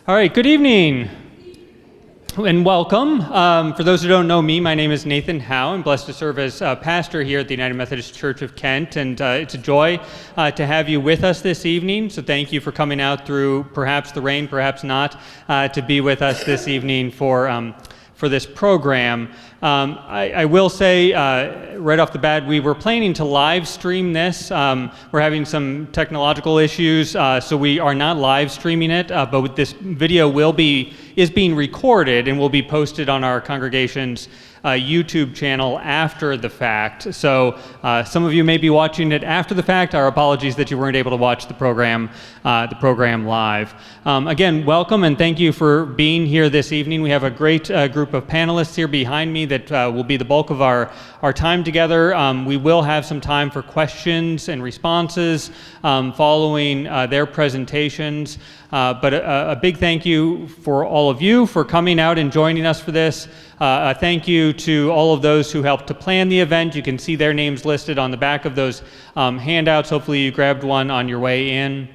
All right, good evening and welcome. For those who don't know me, my name is Nathan Howe. I'm blessed to serve as pastor here at the United Methodist Church of Kent, and it's a joy to have you with us this evening. So thank you for coming out through perhaps the rain, perhaps not, to be with us this evening for this program. I will say right off the bat, we were planning to live stream this. We're having some technological issues, so we are not live streaming it, but this video is being recorded and will be posted on our congregation's YouTube channel after the fact. So some of you may be watching it after the fact. Our apologies that you weren't able to watch the program live. Again, welcome and thank you for being here this evening. We have a great group of panelists here behind me that will be the bulk of our time together. We will have some time for questions and responses following their presentations. But a big thank you for all of you for coming out and joining us for this. A thank you to all of those who helped to plan the event. You can see their names listed on the back of those handouts. Hopefully you grabbed one on your way in.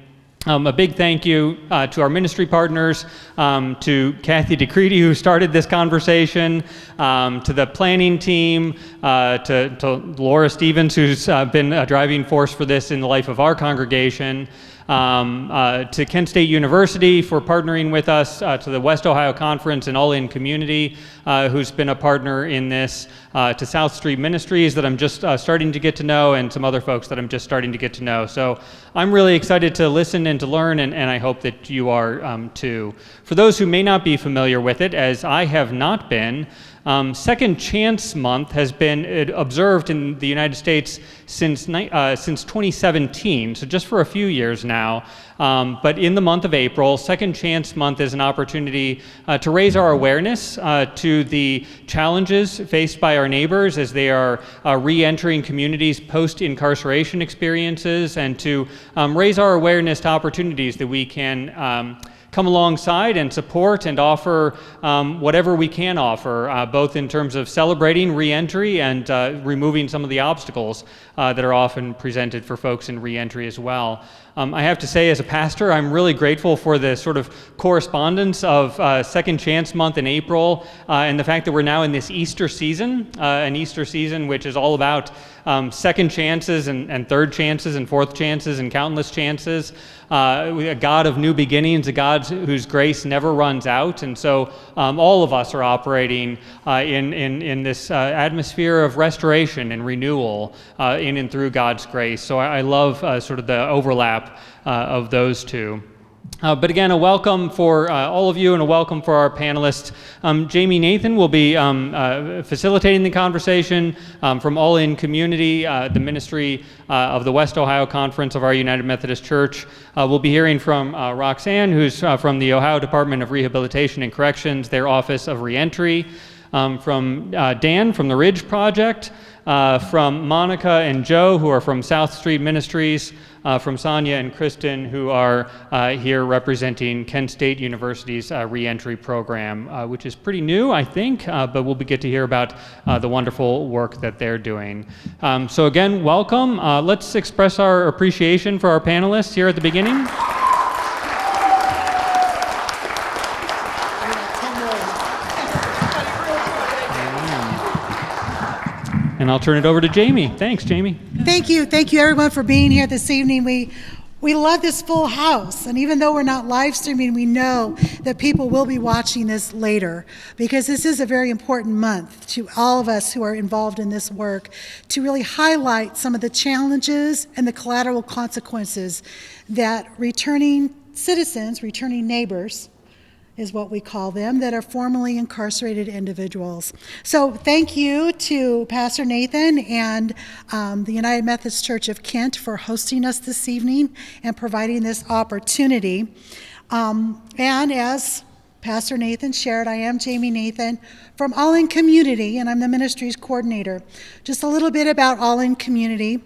A big thank you to our ministry partners, to Kathy DeCreedy, who started this conversation, to the planning team, to Laura Stevens, who's been a driving force for this in the life of our congregation, to Kent State University for partnering with us, to the West Ohio Conference and All In Community, who's been a partner in this, to South Street Ministries that I'm just starting to get to know, and some other folks that I'm just starting to get to know. So I'm really excited to listen and to learn, and I hope that you are too. For those who may not be familiar with it, as I have not been, Second Chance Month has been observed in the United States since 2017, so just for a few years now. But in the month of April, Second Chance Month is an opportunity to raise our awareness to the challenges faced by our neighbors as they are re-entering communities post-incarceration experiences, and to raise our awareness to opportunities that we can come alongside and support and offer whatever we can offer, both in terms of celebrating re-entry and removing some of the obstacles that are often presented for folks in re-entry as well. I have to say, as a pastor, I'm really grateful for the sort of correspondence of Second Chance Month in April and the fact that we're now in this Easter season, an Easter season which is all about second chances and third chances and fourth chances and countless chances. A God of new beginnings, a God whose grace never runs out. And so all of us are operating in this atmosphere of restoration and renewal in and through God's grace. So I love sort of the overlap of those two. But again, a welcome for all of you and a welcome for our panelists. Jamie Nathan will be facilitating the conversation from All In Community, the ministry of the West Ohio Conference of our United Methodist Church. We'll be hearing from Roxanne, who's from the Ohio Department of Rehabilitation and Corrections, their Office of Reentry. From Dan from the Ridge Project, from Monica and Joe, who are from South Street Ministries, from Sonia and Kristen, who are here representing Kent State University's reentry program, which is pretty new, I think, but we'll get to hear about the wonderful work that they're doing. So again, welcome. Let's express our appreciation for our panelists here at the beginning. And I'll turn it over to Jamie. Thanks, Jamie. Thank you everyone for being here this evening. We love this full house, and even though we're not live streaming, we know that people will be watching this later, because this is a very important month to all of us who are involved in this work, to really highlight some of the challenges and the collateral consequences that returning citizens, returning neighbors, is what we call them, that are formerly incarcerated individuals. So thank you to Pastor Nathan and the United Methodist Church of Kent for hosting us this evening and providing this opportunity. And as Pastor Nathan shared, I am Jamie Nathan from All In Community, and I'm the ministries coordinator. Just a little bit about All In Community.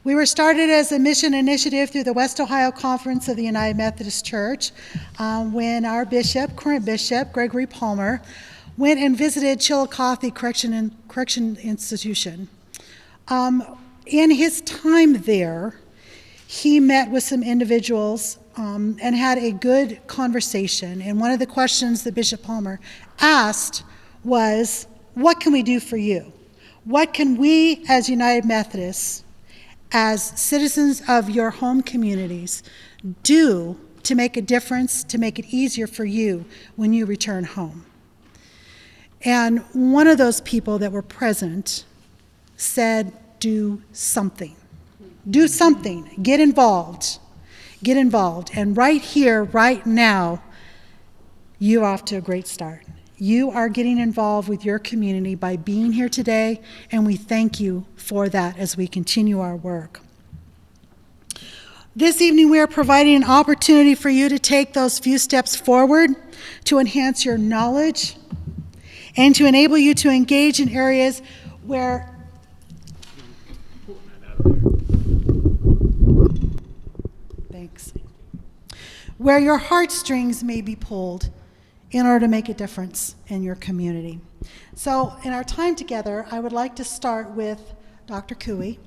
We were started as a mission initiative through the West Ohio Conference of the United Methodist Church when our current bishop, Gregory Palmer, went and visited Chillicothe Correction Institution. In his time there, he met with some individuals and had a good conversation. And one of the questions that Bishop Palmer asked was, what can we do for you? What can we as United Methodists, as citizens of your home communities, do to make a difference, to make it easier for you when you return home? And one of those people that were present said, do something. Do something. Get involved. Get involved. And right here, right now, you're off to a great start. You are getting involved with your community by being here today, and we thank you for that as we continue our work. This evening, we are providing an opportunity for you to take those few steps forward to enhance your knowledge and to enable you to engage in areas where where your heartstrings may be pulled in order to make a difference in your community. So in our time together, I would like to start with Dr. Cooey.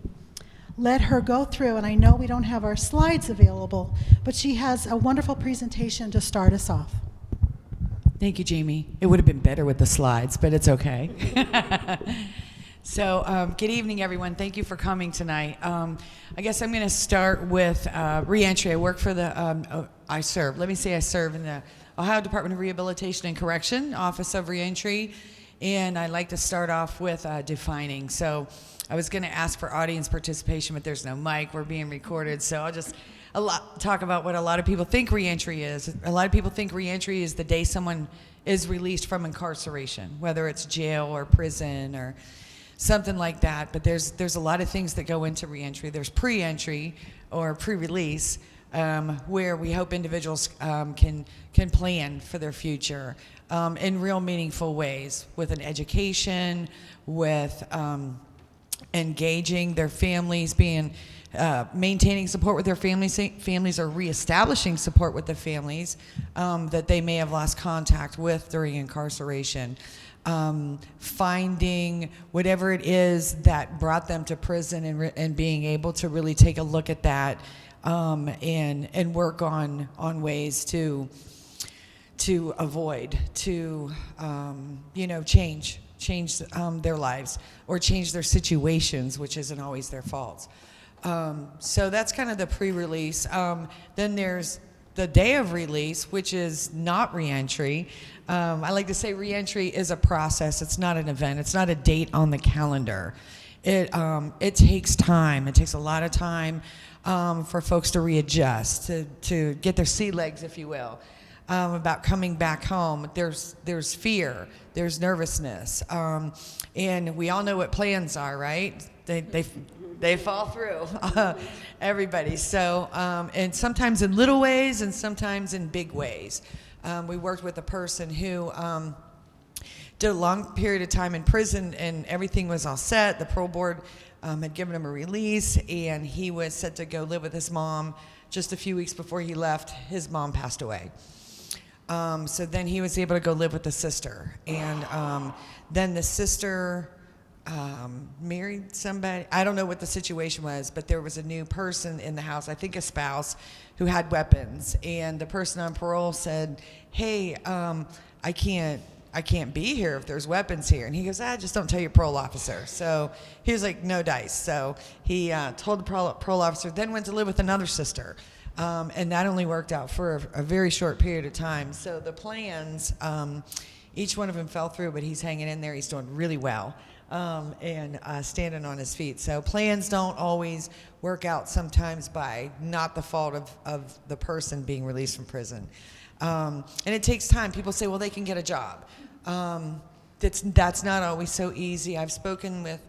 Let her go through, and I know we don't have our slides available, but she has a wonderful presentation to start us off. Thank you, Jamie. It would have been better with the slides, but it's okay. So, good evening, everyone. Thank you for coming tonight. I guess I'm going to start with Reentry. I work for the, I serve in the Ohio Department of Rehabilitation and Correction, Office of Reentry, and I'd like to start off with defining. So, I was going to ask for audience participation, but there's no mic. We're being recorded, so I'll just talk about what a lot of people think reentry is. A lot of people think reentry is the day someone is released from incarceration, whether it's jail or prison or something like that. But there's a lot of things that go into reentry. There's pre-entry or pre-release, where we hope individuals can plan for their future in real meaningful ways, with an education, with engaging their families, maintaining support with their families, or reestablishing support with the families that they may have lost contact with during incarceration. Finding whatever it is that brought them to prison and being able to really take a look at that and work on ways to avoid, to change their lives or change their situations, which isn't always their fault. So that's kind of the pre-release. Then there's the day of release, which is not reentry. I like to say reentry is a process. It's not an event. It's not a date on the calendar. It takes time. It takes a lot of time for folks to readjust, to get their sea legs, if you will, about coming back home. There's fear. There's nervousness. And we all know what plans are, right? They fall through, everybody. So, and sometimes in little ways and sometimes in big ways. We worked with a person who did a long period of time in prison, and everything was all set. The parole board had given him a release, and he was set to go live with his mom. Just a few weeks before he left, his mom passed away. So then he was able to go live with the sister. And then the sister married somebody. I don't know what the situation was, but there was a new person in the house, I think a spouse, who had weapons. And the person on parole said, hey, I can't be here if there's weapons here. And he goes, just don't tell your parole officer. So he was like, no dice. So he told the parole officer, then went to live with another sister. And that only worked out for a very short period of time. So the plans, each one of them fell through, but he's hanging in there. He's doing really well. And standing on his feet. So plans don't always work out, sometimes by not the fault of the person being released from prison. And it takes time. People say, well, they can get a job. That's not always so easy. I've spoken with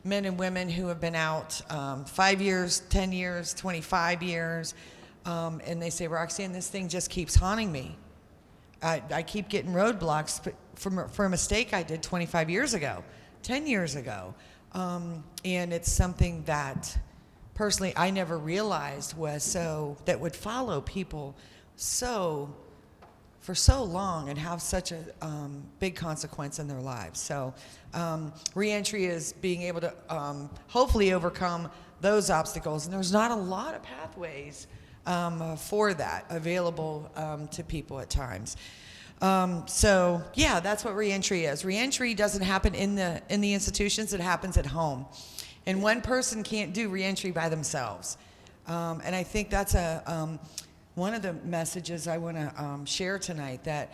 men and women who have been out 5 years, 10 years, 25 years, and they say, Roxanne, this thing just keeps haunting me. I keep getting roadblocks for a mistake I did 25 years ago. 10 years ago, and it's something that personally I never realized that would follow people for so long and have such a big consequence in their lives. So reentry is being able to hopefully overcome those obstacles, and there's not a lot of pathways for that, available to people at times. So yeah, that's what reentry is. Reentry doesn't happen in the institutions; it happens at home, and one person can't do reentry by themselves. And I think that's one of the messages I want to share tonight, that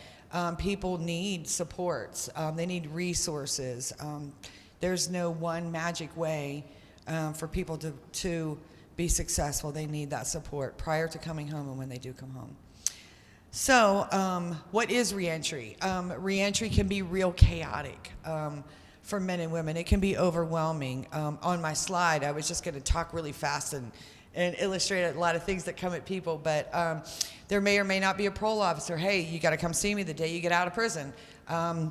people need supports. They need resources. There's no one magic way for people to be successful. They need that support prior to coming home and when they do come home. So what is reentry? Reentry can be real chaotic for men and women. It can be overwhelming. On my slide, I was just going to talk really fast and illustrate a lot of things that come at people, but there may or may not be a parole officer. Hey, you got to come see me the day you get out of prison.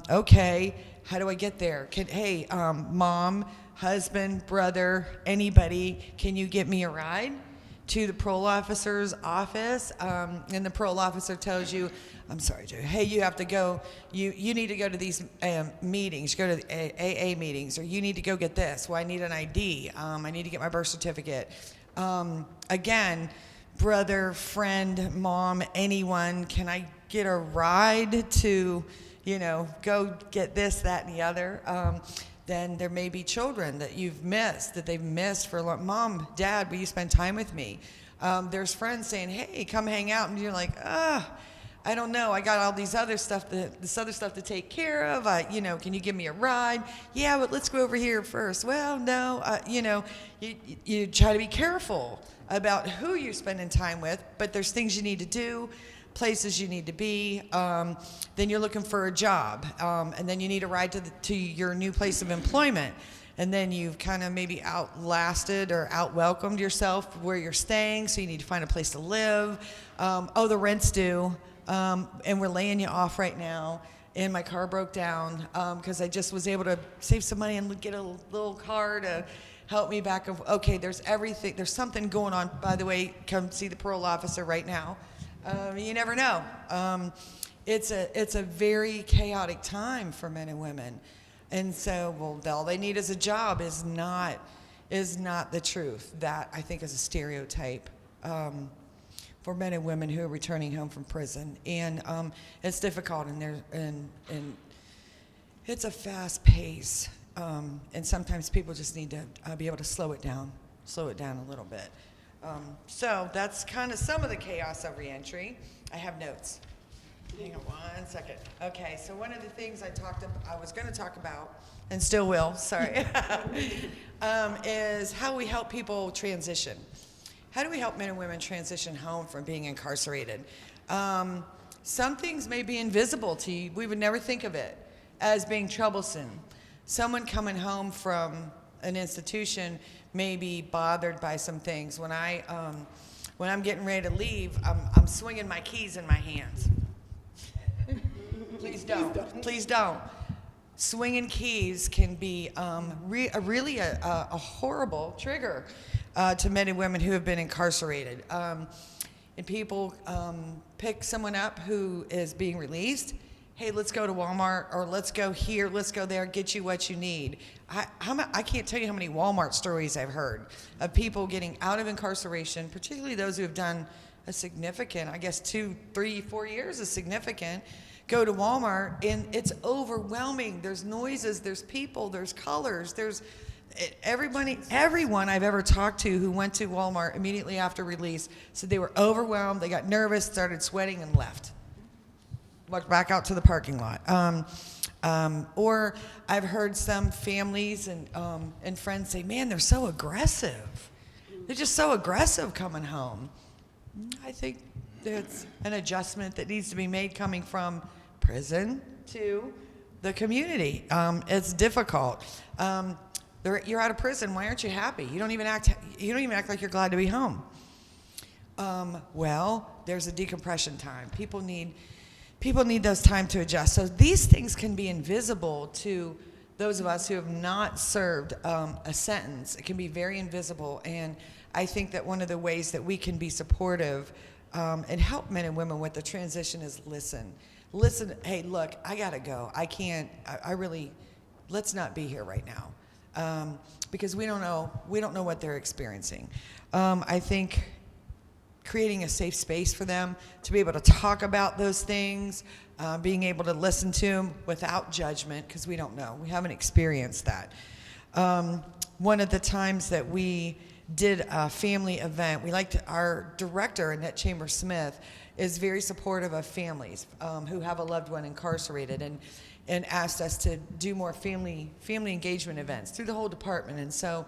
Okay, how do I get there? Hey, mom, husband, brother, anybody, can you get me a ride to the parole officer's office? And the parole officer tells you, I'm sorry, Joe, hey, you have to go, you need to go to these meetings, go to the AA meetings, or you need to go get this. Well, I need an ID. I need to get my birth certificate. Again, brother, friend, mom, anyone, can I get a ride to, go get this, that, and the other? Then there may be children that they've missed for a long. Mom, Dad, will you spend time with me? There's friends saying, hey, come hang out, and you're like, I don't know, I got all this other stuff to take care of. Can you give me a ride? Yeah, but let's go over here first. Well, no, you try to be careful about who you're spending time with, but there's things you need to do, places you need to be. Then you're looking for a job, and then you need a ride to your new place of employment. And then you've kind of maybe outlasted or outwelcomed yourself where you're staying, so you need to find a place to live. The rent's due. And we're laying you off right now, and my car broke down because I just was able to save some money and get a little car to help me back. Okay, there's everything. There's something going on. By the way, come see the parole officer right now. You never know. It's a very chaotic time for men and women, and so all they need is a job is not the truth. That, I think, is a stereotype. For men and women who are returning home from prison, and it's difficult, and it's a fast pace, and sometimes people just need to be able to slow it down a little bit. So that's kind of some of the chaos of reentry. I have notes. Hang on 1 second. Okay, so one of the things I was going to talk about, and still will, sorry, is how we help people transition. How do we help men and women transition home from being incarcerated? Some things may be invisible to you. We would never think of it as being troublesome. Someone coming home from an institution may be bothered by some things. When I'm getting ready to leave, I'm swinging my keys in my hands. Please don't. Swinging keys can be really a horrible trigger to men and women who have been incarcerated. And people pick someone up who is being released. Hey, let's go to Walmart, or let's go here, let's go there, get you what you need. I can't tell you how many Walmart stories I've heard of people getting out of incarceration, particularly those who have done a significant, I guess 2, 3, 4 years is significant, go to Walmart, and it's overwhelming. There's noises, there's people, there's colors, there's everyone I've ever talked to who went to Walmart immediately after release said they were overwhelmed, they got nervous, started sweating, and left. Walked back out to the parking lot. Or I've heard some families and friends say, man, they're so aggressive. They're just so aggressive coming home. I think that's an adjustment that needs to be made coming from prison to the community. It's difficult. You're out of prison. Why aren't you happy? You don't even act like you're glad to be home. Well, there's a decompression time. People need those time to adjust. So these things can be invisible to those of us who have not served a sentence. It can be very invisible, and I think that one of the ways that we can be supportive and help men and women with the transition is listen. Listen, hey, look, I gotta go. Let's not be here right now. Because we don't know what they're experiencing. I think creating a safe space for them to be able to talk about those things, being able to listen to them without judgment, because we don't know. We haven't experienced that. One of the times that we did a family event, our director, Annette Chambers-Smith, is very supportive of families who have a loved one incarcerated, and asked us to do more family engagement events through the whole department. And so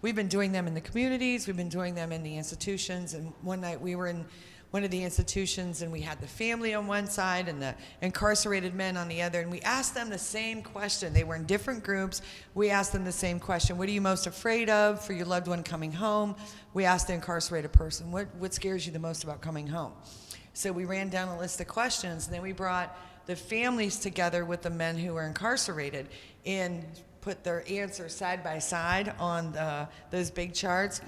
we've been doing them in the communities, we've been doing them in the institutions, and one night we were in one of the institutions and we had the family on one side and the incarcerated men on the other, and we asked them the same question. They were in different groups. We asked them the same question. What are you most afraid of for your loved one coming home? We asked the incarcerated person, what scares you the most about coming home? So we ran down a list of questions, and then we brought the families together with the men who were incarcerated and put their answers side by side on those big charts.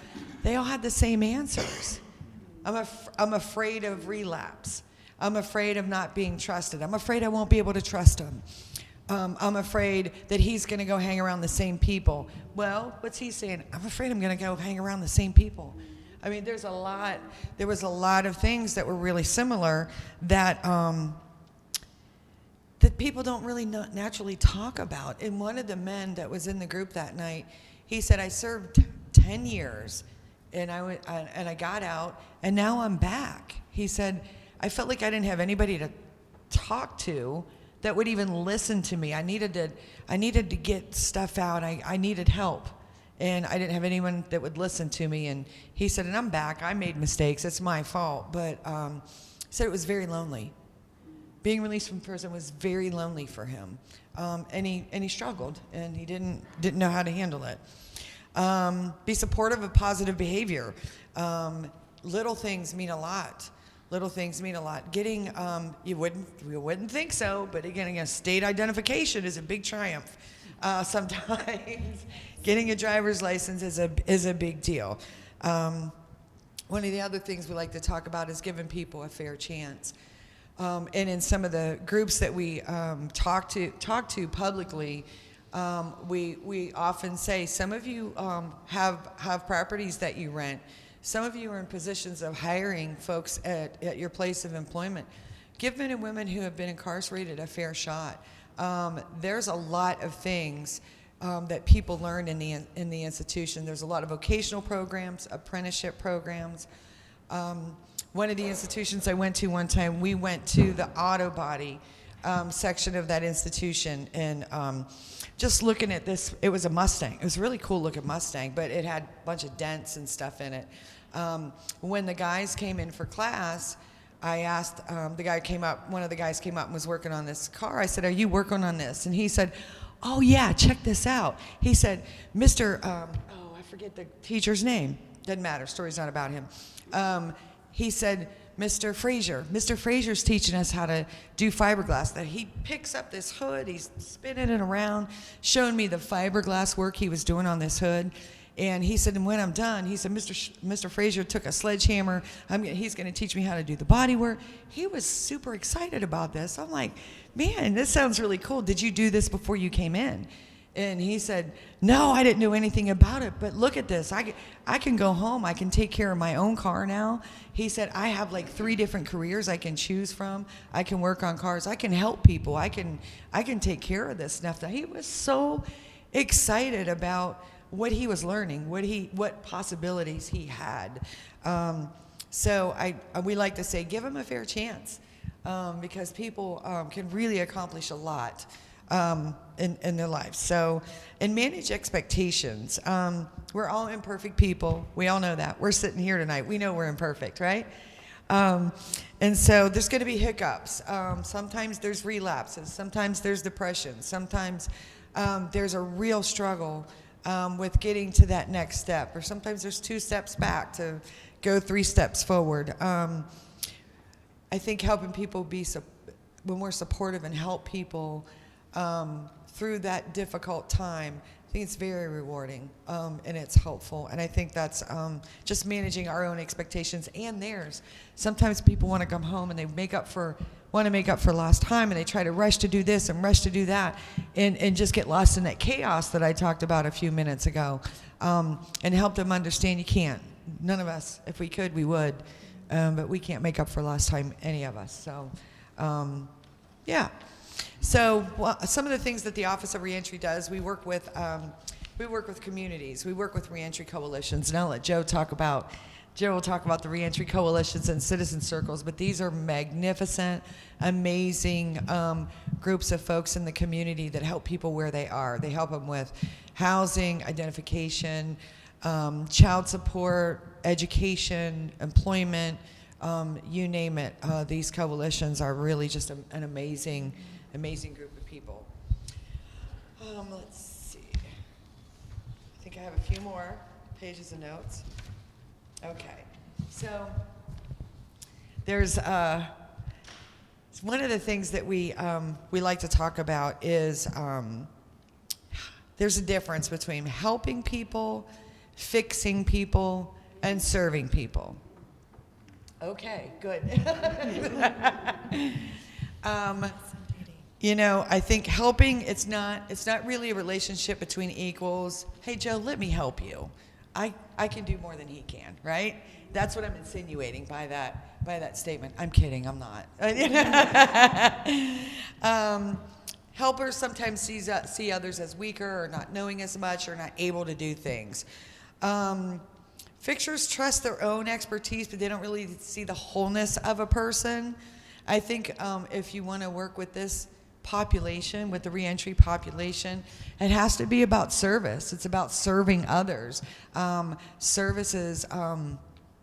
They all had the same answers. I'm afraid of relapse. I'm afraid of not being trusted. I'm afraid I won't be able to trust him. I'm afraid that he's going to go hang around the same people. Well, what's he saying? I'm afraid I'm going to go hang around the same people. I mean, there was a lot of things that were really similar that that people don't really naturally talk about. And one of the men that was in the group that night, he said, I served 10 years and I got out and now I'm back. He said, I felt like I didn't have anybody to talk to that would even listen to me. I needed to get stuff out. I needed help. And I didn't have anyone that would listen to me. And he said, and I'm back. I made mistakes. It's my fault. But he said it was very lonely. Being released from prison was very lonely for him. And he struggled, and he didn't know how to handle it. Be supportive of positive behavior. Little things mean a lot. Little things mean a lot. Getting, you wouldn't think so, but getting a state identification is a big triumph. Sometimes getting a driver's license is a big deal. One of the other things we like to talk about is giving people a fair chance. And in some of the groups that we talk to publicly, we often say, some of you have properties that you rent. Some of you are in positions of hiring folks at your place of employment. Give men and women who have been incarcerated a fair shot. There's a lot of things that people learn in the institution. There's a lot of vocational programs, apprenticeship programs. One of the institutions I went to one time, we went to the auto body section of that institution, and just looking at this, it was a Mustang. It was a really cool looking Mustang, but it had a bunch of dents and stuff in it. When the guys came in for class, I asked, one of the guys came up and was working on this car. I said, are you working on this? And he said, oh yeah, check this out. He said, I forget the teacher's name. Doesn't matter, story's not about him. He said, Mr. Frazier's teaching us how to do fiberglass. That he picks up this hood, he's spinning it around, showing me the fiberglass work he was doing on this hood. And he said, and when I'm done, he said, Mr. Frazier took a sledgehammer. He's going to teach me how to do the body work. He was super excited about this. I'm like, man, this sounds really cool. Did you do this before you came in? And he said, no, I didn't know anything about it, but look at this. I can go home. I can take care of my own car now. He said, I have like 3 different careers I can choose from. I can work on cars. I can help people. I can take care of this stuff. He was so excited about what he was learning, what possibilities he had. So we like to say, give him a fair chance, because people can really accomplish a lot in their lives. So, and manage expectations. We're all imperfect people. We all know that. We're sitting here tonight. We know we're imperfect, right? And so there's going to be hiccups. Sometimes there's relapses. Sometimes there's depression. Sometimes there's a real struggle with getting to that next step. Or sometimes there's 2 steps back to go 3 steps forward. I think helping people when we're supportive and help people through that difficult time, I think it's very rewarding, and it's helpful. And I think that's just managing our own expectations and theirs. Sometimes people want to come home and they want to make up for lost time, and they try to rush to do this and rush to do that, and just get lost in that chaos that I talked about a few minutes ago, and help them understand you can't. None of us, if we could, we would. but we can't make up for lost time, any of us. So, yeah. So some of the things that the Office of Reentry does, we work with communities. We work with reentry coalitions, and I'll let Joe will talk about the reentry coalitions and citizen circles, but these are magnificent, amazing groups of folks in the community that help people where they are. They help them with housing, identification, child support, education, employment, you name it. These coalitions are really just an amazing group of people. Let's see. I think I have a few more pages of notes. Okay, so there's one of the things that we like to talk about is there's a difference between helping people, fixing people, and serving people. Okay, good. You know, I think helping, it's not really a relationship between equals. Hey, Joe, let me help you. I can do more than he can, right? That's what I'm insinuating by that statement. I'm kidding, I'm not. Helpers sometimes see others as weaker or not knowing as much or not able to do things. Fixers trust their own expertise, but they don't really see the wholeness of a person. I think if you want to work with this population, with the reentry population, it has to be about service. It's about serving others. Services,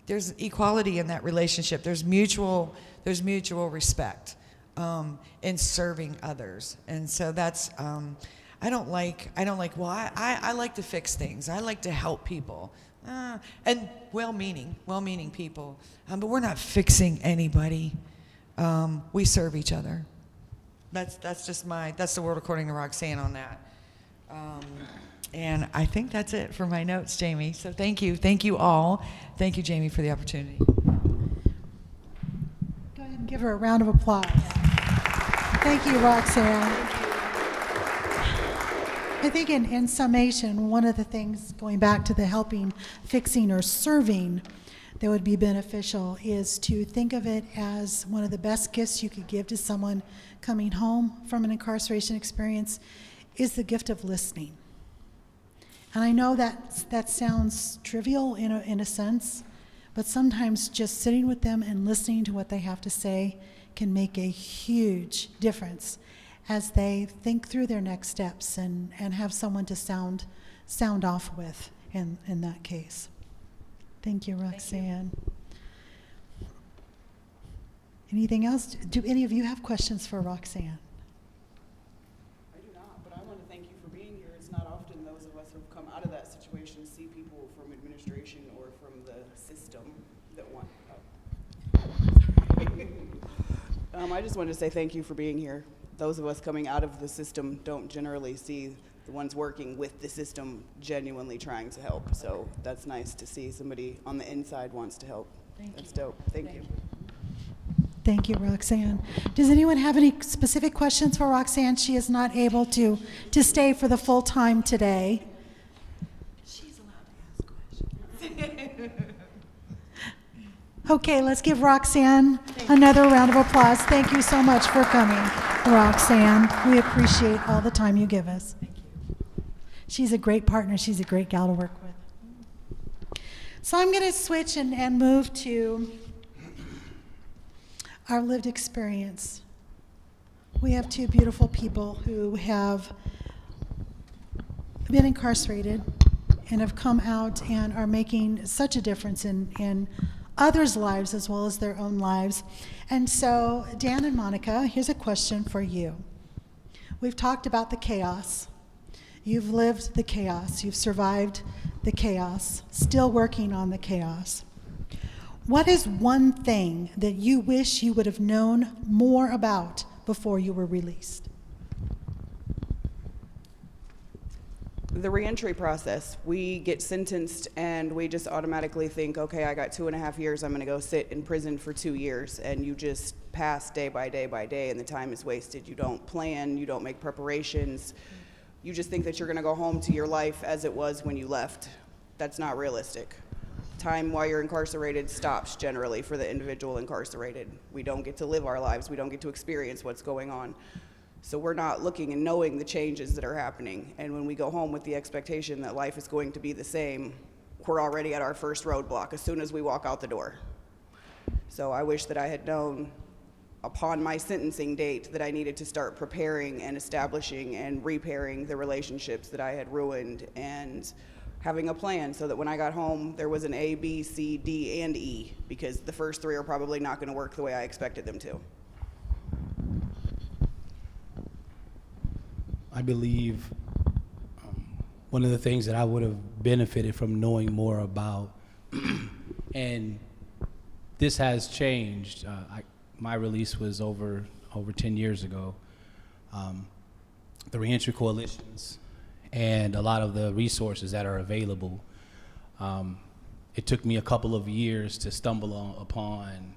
there's equality in that relationship. There's mutual respect in serving others. And so that's, I don't like, well, I like to fix things. I like to help people. And well-meaning people. But we're not fixing anybody. We serve each other. That's the world according to Roxanne on that. And I think that's it for my notes, Jamie. So thank you all. Thank you, Jamie, for the opportunity. Go ahead and give her a round of applause. Thank you, Roxanne. I think in summation, one of the things, going back to the helping, fixing, or serving, that would be beneficial is to think of it as one of the best gifts you could give to someone coming home from an incarceration experience is the gift of listening. And I know that sounds trivial in a sense, but sometimes just sitting with them and listening to what they have to say can make a huge difference as they think through their next steps and have someone to sound off with in that case. Thank you, Roxanne. Thank you. Anything else? Do any of you have questions for Roxanne? I do not, but I want to thank you for being here. It's not often those of us who have come out of that situation see people from administration or from the system that want help. I just wanted to say thank you for being here. Those of us coming out of the system don't generally see the ones working with the system genuinely trying to help. So that's nice to see somebody on the inside wants to help. That's dope. Thank you. Thank you, Roxanne. Does anyone have any specific questions for Roxanne? She is not able to stay for the full time today. She's allowed to ask questions. Okay, let's give Roxanne another round of applause. Thank you so much for coming, Roxanne. We appreciate all the time you give us. Thank you. She's a great partner. She's a great gal to work with. So I'm going to switch and move to our lived experience. We have two beautiful people who have been incarcerated and have come out and are making such a difference in others' lives as well as their own lives. And so, Dan and Monica, here's a question for you. We've talked about the chaos. You've lived the chaos. You've survived the chaos, still working on the chaos. What is one thing that you wish you would have known more about before you were released? The reentry process. We get sentenced and we just automatically think, okay, I got 2.5 years, I'm gonna go sit in prison for 2 years, and you just pass day by day by day and the time is wasted. You don't plan, you don't make preparations. You just think that you're gonna go home to your life as it was when you left. That's not realistic. Time while you're incarcerated stops generally for the individual incarcerated. We don't get to live our lives. We don't get to experience what's going on. So we're not looking and knowing the changes that are happening. And when we go home with the expectation that life is going to be the same, we're already at our first roadblock as soon as we walk out the door. So I wish that I had known upon my sentencing date that I needed to start preparing and establishing and repairing the relationships that I had ruined, and having a plan so that when I got home there was an A, B, C, D, and E, because the first three are probably not going to work the way I expected them to. I believe one of the things that I would have benefited from knowing more about, and this has changed. My release was over 10 years ago. The Reentry coalitions and a lot of the resources that are available. It took me a couple of years to stumble upon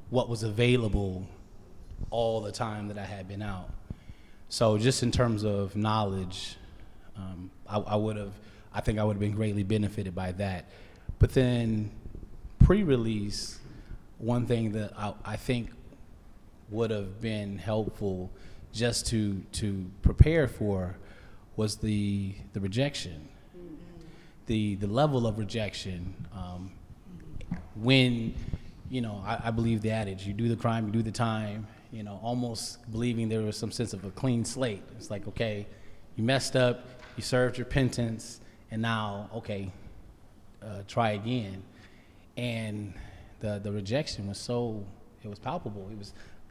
what was available all the time that I had been out. So just in terms of knowledge, I think I would have been greatly benefited by that. But then pre-release, one thing that I think would have been helpful just to prepare for was the rejection, the level of rejection. When, I believe the adage, you do the crime, you do the time, almost believing there was some sense of a clean slate. It's like, okay, you messed up, you served your penance, and now, okay, try again. And the rejection was it was palpable.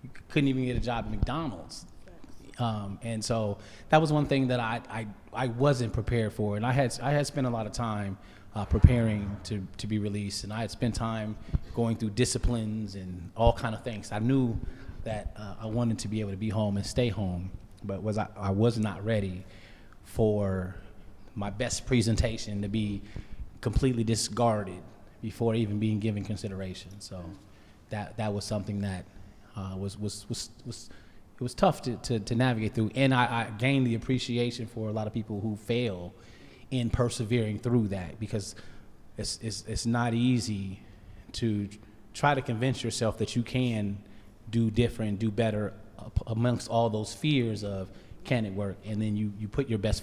You couldn't even get a job at McDonald's. And so that was one thing that I wasn't prepared for. And I had spent a lot of time preparing to be released, and I had spent time going through disciplines and all kind of things. I knew that I wanted to be able to be home and stay home, but I was not ready for my best presentation to be completely discarded before even being given consideration. So that was something that it was tough to navigate through, and I gained the appreciation for a lot of people who fail in persevering through that, because it's not easy to try to convince yourself that you can do different, do better amongst all those fears of can it work, and then you put your best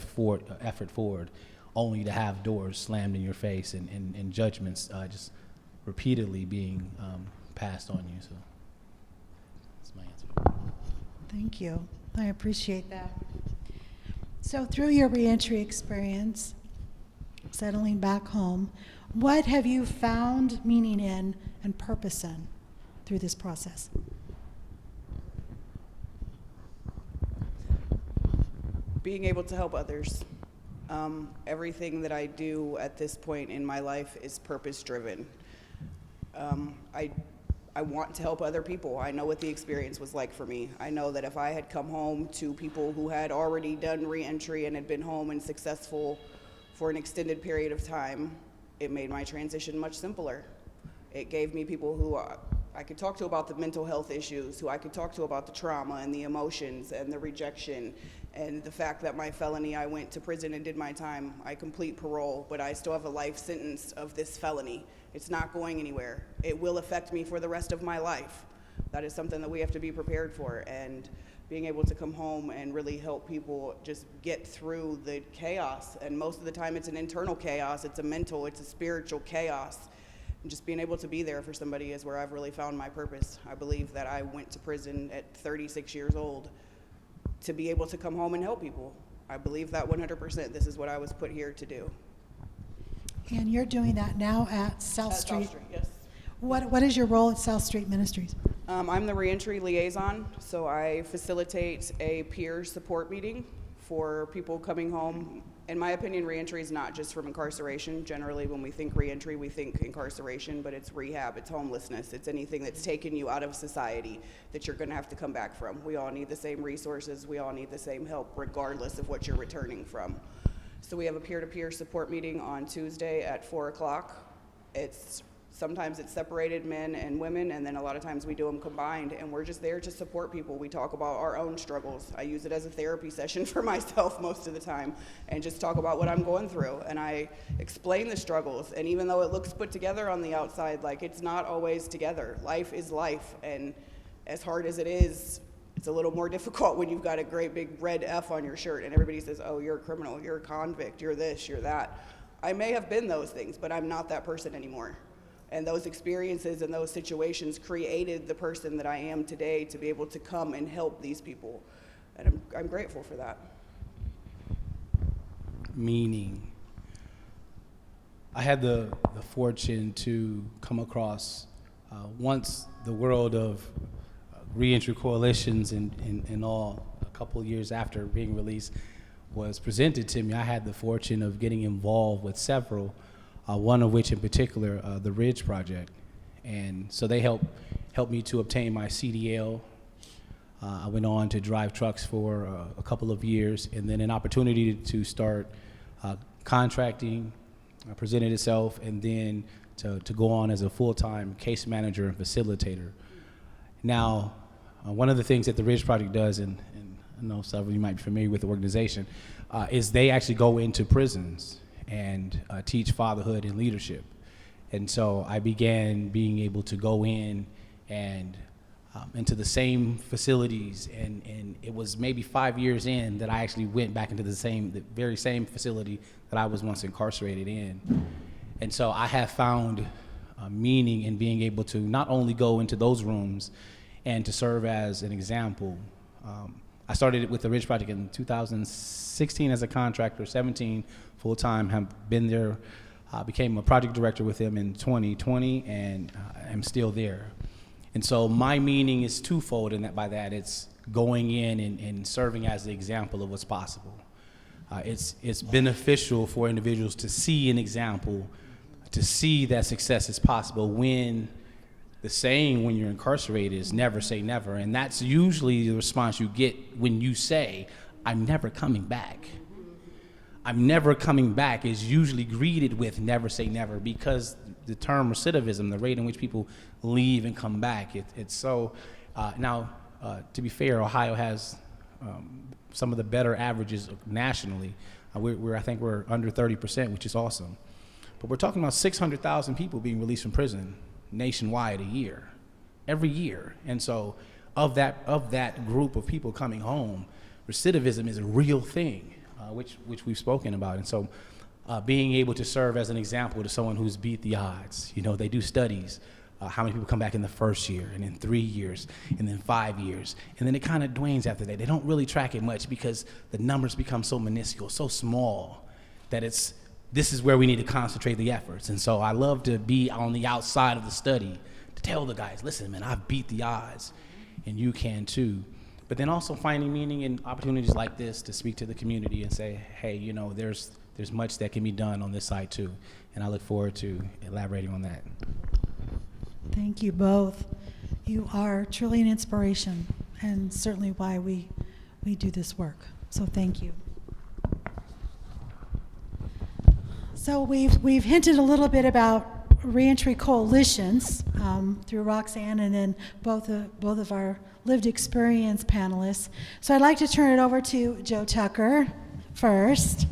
effort forward, only to have doors slammed in your face and judgments just repeatedly being passed on you. So that's my answer. Thank you. I appreciate that. So through your reentry experience, settling back home, what have you found meaning in and purpose in through this process? Being able to help others. Everything that I do at this point in my life is purpose-driven. I want to help other people. I know what the experience was like for me. I know that if I had come home to people who had already done reentry and had been home and successful for an extended period of time, it made my transition much simpler. It gave me people who I could talk to about the mental health issues, who I could talk to about the trauma and the emotions and the rejection and the fact that my felony, I went to prison and did my time. I complete parole, but I still have a life sentence of this felony. It's not going anywhere. It will affect me for the rest of my life. That is something that we have to be prepared for, and being able to come home and really help people just get through the chaos. And most of the time it's an internal chaos, it's a mental, it's a spiritual chaos. And just being able to be there for somebody is where I've really found my purpose. I believe that I went to prison at 36 years old to be able to come home and help people. I believe that 100%. This is what I was put here to do. And you're doing that now at South Street. South Street, yes. What is your role at South Street Ministries? I'm the reentry liaison, so I facilitate a peer support meeting for people coming home. In my opinion, reentry is not just from incarceration. Generally, when we think reentry, we think incarceration, but it's rehab, it's homelessness, it's anything that's taken you out of society that you're gonna have to come back from. We all need the same resources, we all need the same help, regardless of what you're returning from. So we have a peer-to-peer support meeting on Tuesday at 4 o'clock. It's Sometimes it's separated men and women, and then a lot of times we do them combined, and we're just there to support people. We talk about our own struggles. I use it as a therapy session for myself most of the time, and just talk about what I'm going through, and I explain the struggles. And even though it looks put together on the outside, like, it's not always together. Life is life, and as hard as it is, it's a little more difficult when you've got a great big red F on your shirt and everybody says, oh, you're a criminal, you're a convict, you're this, you're that. I may have been those things, but I'm not that person anymore. And those experiences and those situations created the person that I am today to be able to come and help these people. And I'm grateful for that. Meaning. I had the fortune to come across once the world of reentry coalitions and all, a couple of years after being released, was presented to me. I had the fortune of getting involved with several, one of which in particular, the Ridge Project. And so they helped me to obtain my CDL. I went on to drive trucks for a couple of years, and then an opportunity to start contracting presented itself, and then to go on as a full-time case manager and facilitator. Now, one of the things that the Ridge Project does, and I know some of you might be familiar with the organization, is they actually go into prisons and teach fatherhood and leadership. And so I began being able to go in and into the same facilities, and it was maybe 5 years in that I actually went back into the very same facility that I was once incarcerated in. And so I have found meaning in being able to not only go into those rooms and to serve as an example. I started with the Ridge Project in 2016 as a contractor, 17 full-time, have been there, became a project director with them in 2020, and I'm still there. And so my meaning is twofold in that by that it's going in and serving as the example of what's possible. It's beneficial for individuals to see an example, to see that success is possible, when the saying when you're incarcerated is never say never. And that's usually the response you get when you say, I'm never coming back. I'm never coming back is usually greeted with never say never, because the term recidivism, the rate in which people leave and come back, it's so, now, to be fair, Ohio has some of the better averages nationally. I think we're under 30%, which is awesome. But we're talking about 600,000 people being released from prison nationwide every year. And so of that group of people coming home, recidivism is a real thing, which we've spoken about. And so being able to serve as an example to someone who's beat the odds, they do studies, how many people come back in the first year, and in 3 years, and then 5 years. And then it kind of dwanes after that. They don't really track it much because the numbers become so minuscule, so small, that this is where we need to concentrate the efforts. And so I love to be on the outside of the study to tell the guys, listen, man, I've beat the odds, and you can too. But then also finding meaning in opportunities like this to speak to the community and say, hey, there's much that can be done on this side too. And I look forward to elaborating on that. Thank you both. You are truly an inspiration, and certainly why we do this work. So thank you. So we've hinted a little bit about reentry coalitions through Roxanne and then both of our lived experience panelists. So I'd like to turn it over to Joe Tucker first.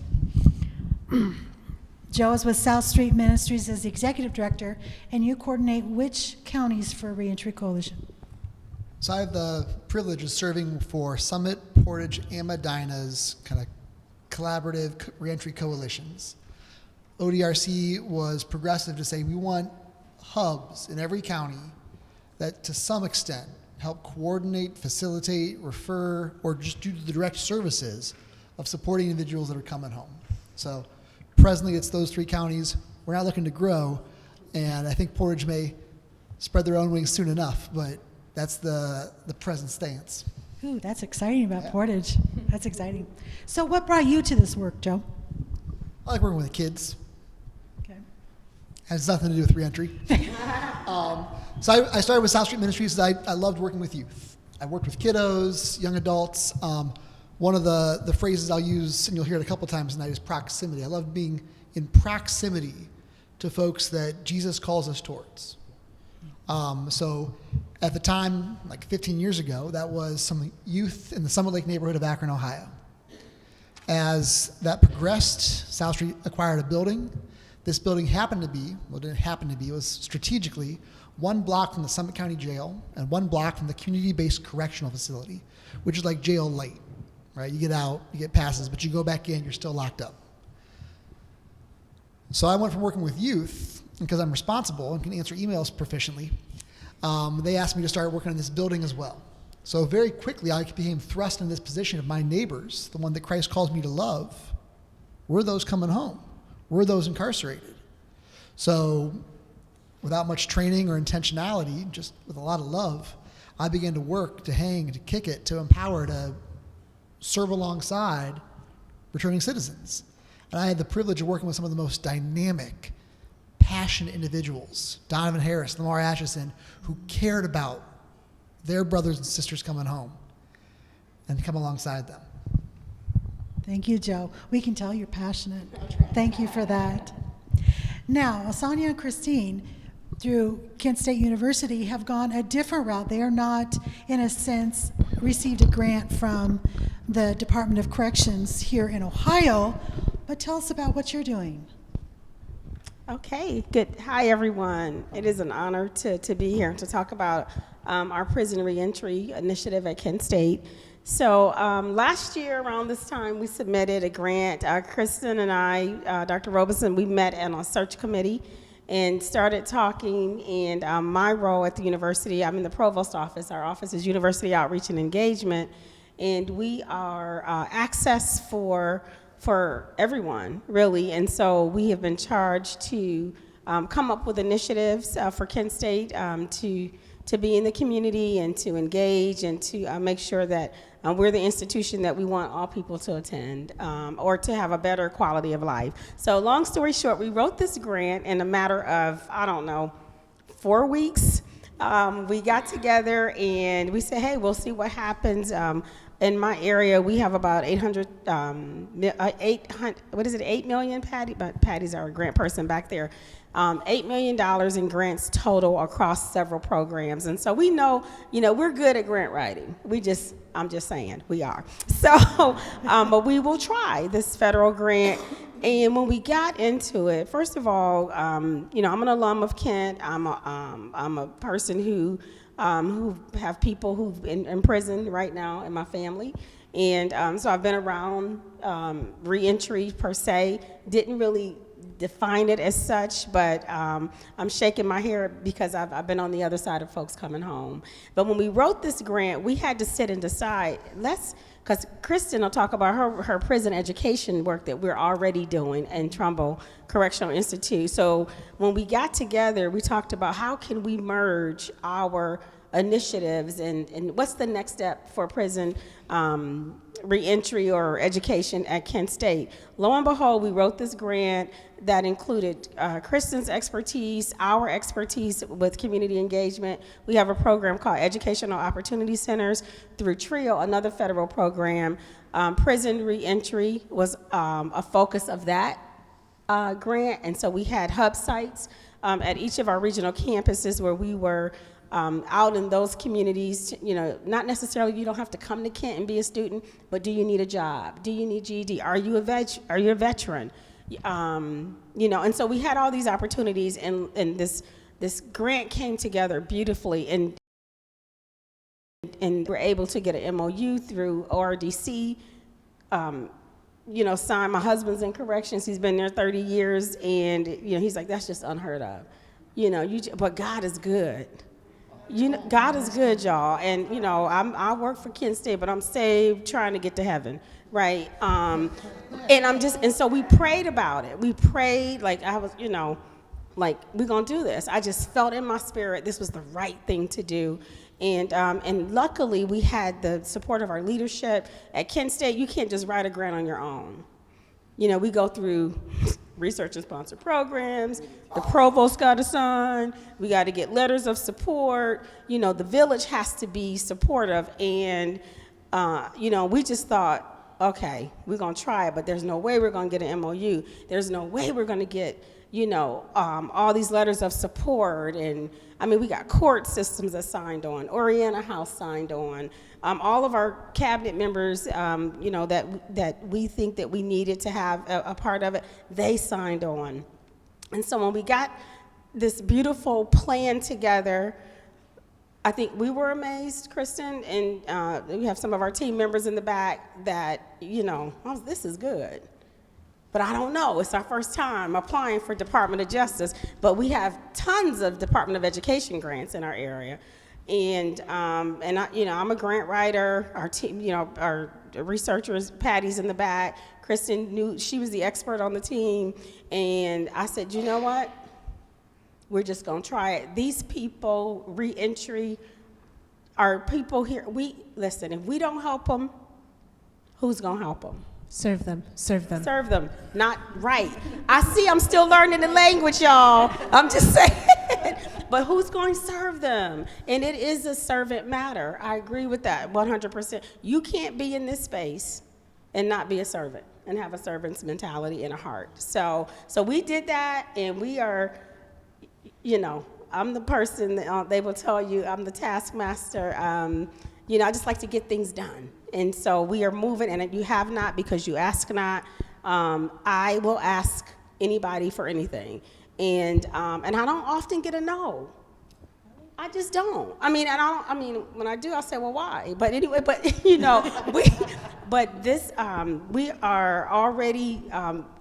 Joe is with South Street Ministries as the executive director, and you coordinate which counties for Reentry Coalition? So I have the privilege of serving for Summit, Portage, and Medina's kind of collaborative reentry coalitions. ODRC was progressive to say we want hubs in every county that to some extent help coordinate, facilitate, refer, or just do the direct services of supporting individuals that are coming home. So presently it's those 3 counties. We're not looking to grow, and I think Portage may spread their own wings soon enough, but that's the present stance. Ooh, that's exciting about Portage. That's exciting. So what brought you to this work, Joe? I like working with the kids. Okay. Has nothing to do with reentry. So I started with South Street Ministries because I loved working with youth. I worked with kiddos, young adults. One of the phrases I'll use, and you'll hear it a couple times tonight, is proximity. I love being in proximity to folks that Jesus calls us towards. So at the time, like 15 years ago, that was some youth in the Summit Lake neighborhood of Akron, Ohio. As that progressed, South Street acquired a building. This building happened to be, well, it didn't happen to be, it was strategically 1 block from the Summit County Jail and 1 block from the community-based correctional facility, which is like jail light, right? You get out, you get passes, but you go back in, you're still locked up. So I went from working with youth, because I'm responsible and can answer emails proficiently, they asked me to start working on this building as well. So very quickly, I became thrust in this position of my neighbors, the one that Christ calls me to love, were those coming home, were those incarcerated. So without much training or intentionality, just with a lot of love, I began to work, to hang, to kick it, to empower, to serve alongside returning citizens. And I had the privilege of working with some of the most dynamic, passionate individuals, Donovan Harris, Lamar Atchison, who cared about their brothers and sisters coming home and come alongside them. Thank you, Joe. We can tell you're passionate. Thank you for that. Now, Asanya and Christine, through Kent State University, have gone a different route. They are not, in a sense, received a grant from the Department of Corrections here in Ohio, but tell us about what you're doing. Okay, good. Hi, everyone. It is an honor to be here to talk about our prison reentry initiative at Kent State. So last year around this time, we submitted a grant. Kristen and I, Dr. Robeson, we met on a search committee and started talking. And my role at the university, I'm in the provost office. Our office is University Outreach and Engagement. And we are access for everyone, really. And so we have been charged to come up with initiatives for Kent State to be in the community and to engage and to make sure that we're the institution that we want all people to attend or to have a better quality of life. So long story short, we wrote this grant in a matter of, 4 weeks. We got together and we said, hey, we'll see what happens. In my area, we have about 8 million, Patty? But Patty's our grant person back there. $8 million in grants total across several programs. And so we know, we're good at grant writing. I'm just saying, we are. So, but we will try this federal grant. And when we got into it, first of all, I'm an alum of Kent. I'm a person who have people who've been in prison right now in my family. And so I've been around reentry per se, didn't really define it as such, but I'm shaking my hair because I've been on the other side of folks coming home. But when we wrote this grant, we had to sit and decide, because Kristen will talk about her prison education work that we're already doing in Trumbull Correctional Institute. So when we got together, we talked about how can we merge our initiatives and what's the next step for prison reentry or education at Kent State. Lo and behold, we wrote this grant that included Kristen's expertise, our expertise with community engagement. We have a program called Educational Opportunity Centers through TRIO, another federal program. Prison reentry was a focus of that grant, and so we had hub sites at each of our regional campuses where we were out in those communities, not necessarily you don't have to come to Kent and be a student, but do you need a job? Do you need GED? Are you a veteran? And so we had all these opportunities, and this grant came together beautifully, and we're able to get an MOU through ORDC. Signed. My husband's in corrections. He's been there 30 years, and he's like, that's just unheard of. But God is good. God is good, y'all. And I work for Kent State, but I'm saved trying to get to heaven, right? And so we prayed about it. We prayed like I was, we're gonna do this. I just felt in my spirit this was the right thing to do. And luckily we had the support of our leadership at Kent State. You can't just write a grant on your own. We go through research and sponsor programs. The provost got to sign. We got to get letters of support. The village has to be supportive. And, we just thought, okay, we're going to try it, but there's no way we're going to get an MOU. There's no way we're going to get all these letters of support, and I mean, we got court systems that signed on, Oriana House signed on, all of our cabinet members, that we think that we needed to have a part of it, they signed on. And so when we got this beautiful plan together, I think we were amazed, Kristen, and we have some of our team members in the back that, this is good. But I don't know, it's our first time applying for Department of Justice, but we have tons of Department of Education grants in our area. And I'm a grant writer, our team, our researchers, Patty's in the back, Kristen knew, she was the expert on the team, and I said, you know what? We're just gonna try it. These people, reentry, are people here, listen, if we don't help them, who's gonna help them? Serve them, serve them. Serve them, not right. I see I'm still learning the language, y'all. I'm just saying. But who's going to serve them? And it is a servant matter. I agree with that 100%. You can't be in this space and not be a servant and have a servant's mentality and a heart. So we did that, and we are, I'm the person that they will tell you, I'm the taskmaster. I just like to get things done. And so we are moving, and you have not because you ask not. I will ask anybody for anything. And I don't often get a no. I just don't. When I do, I'll say, well, why? But anyway, we are already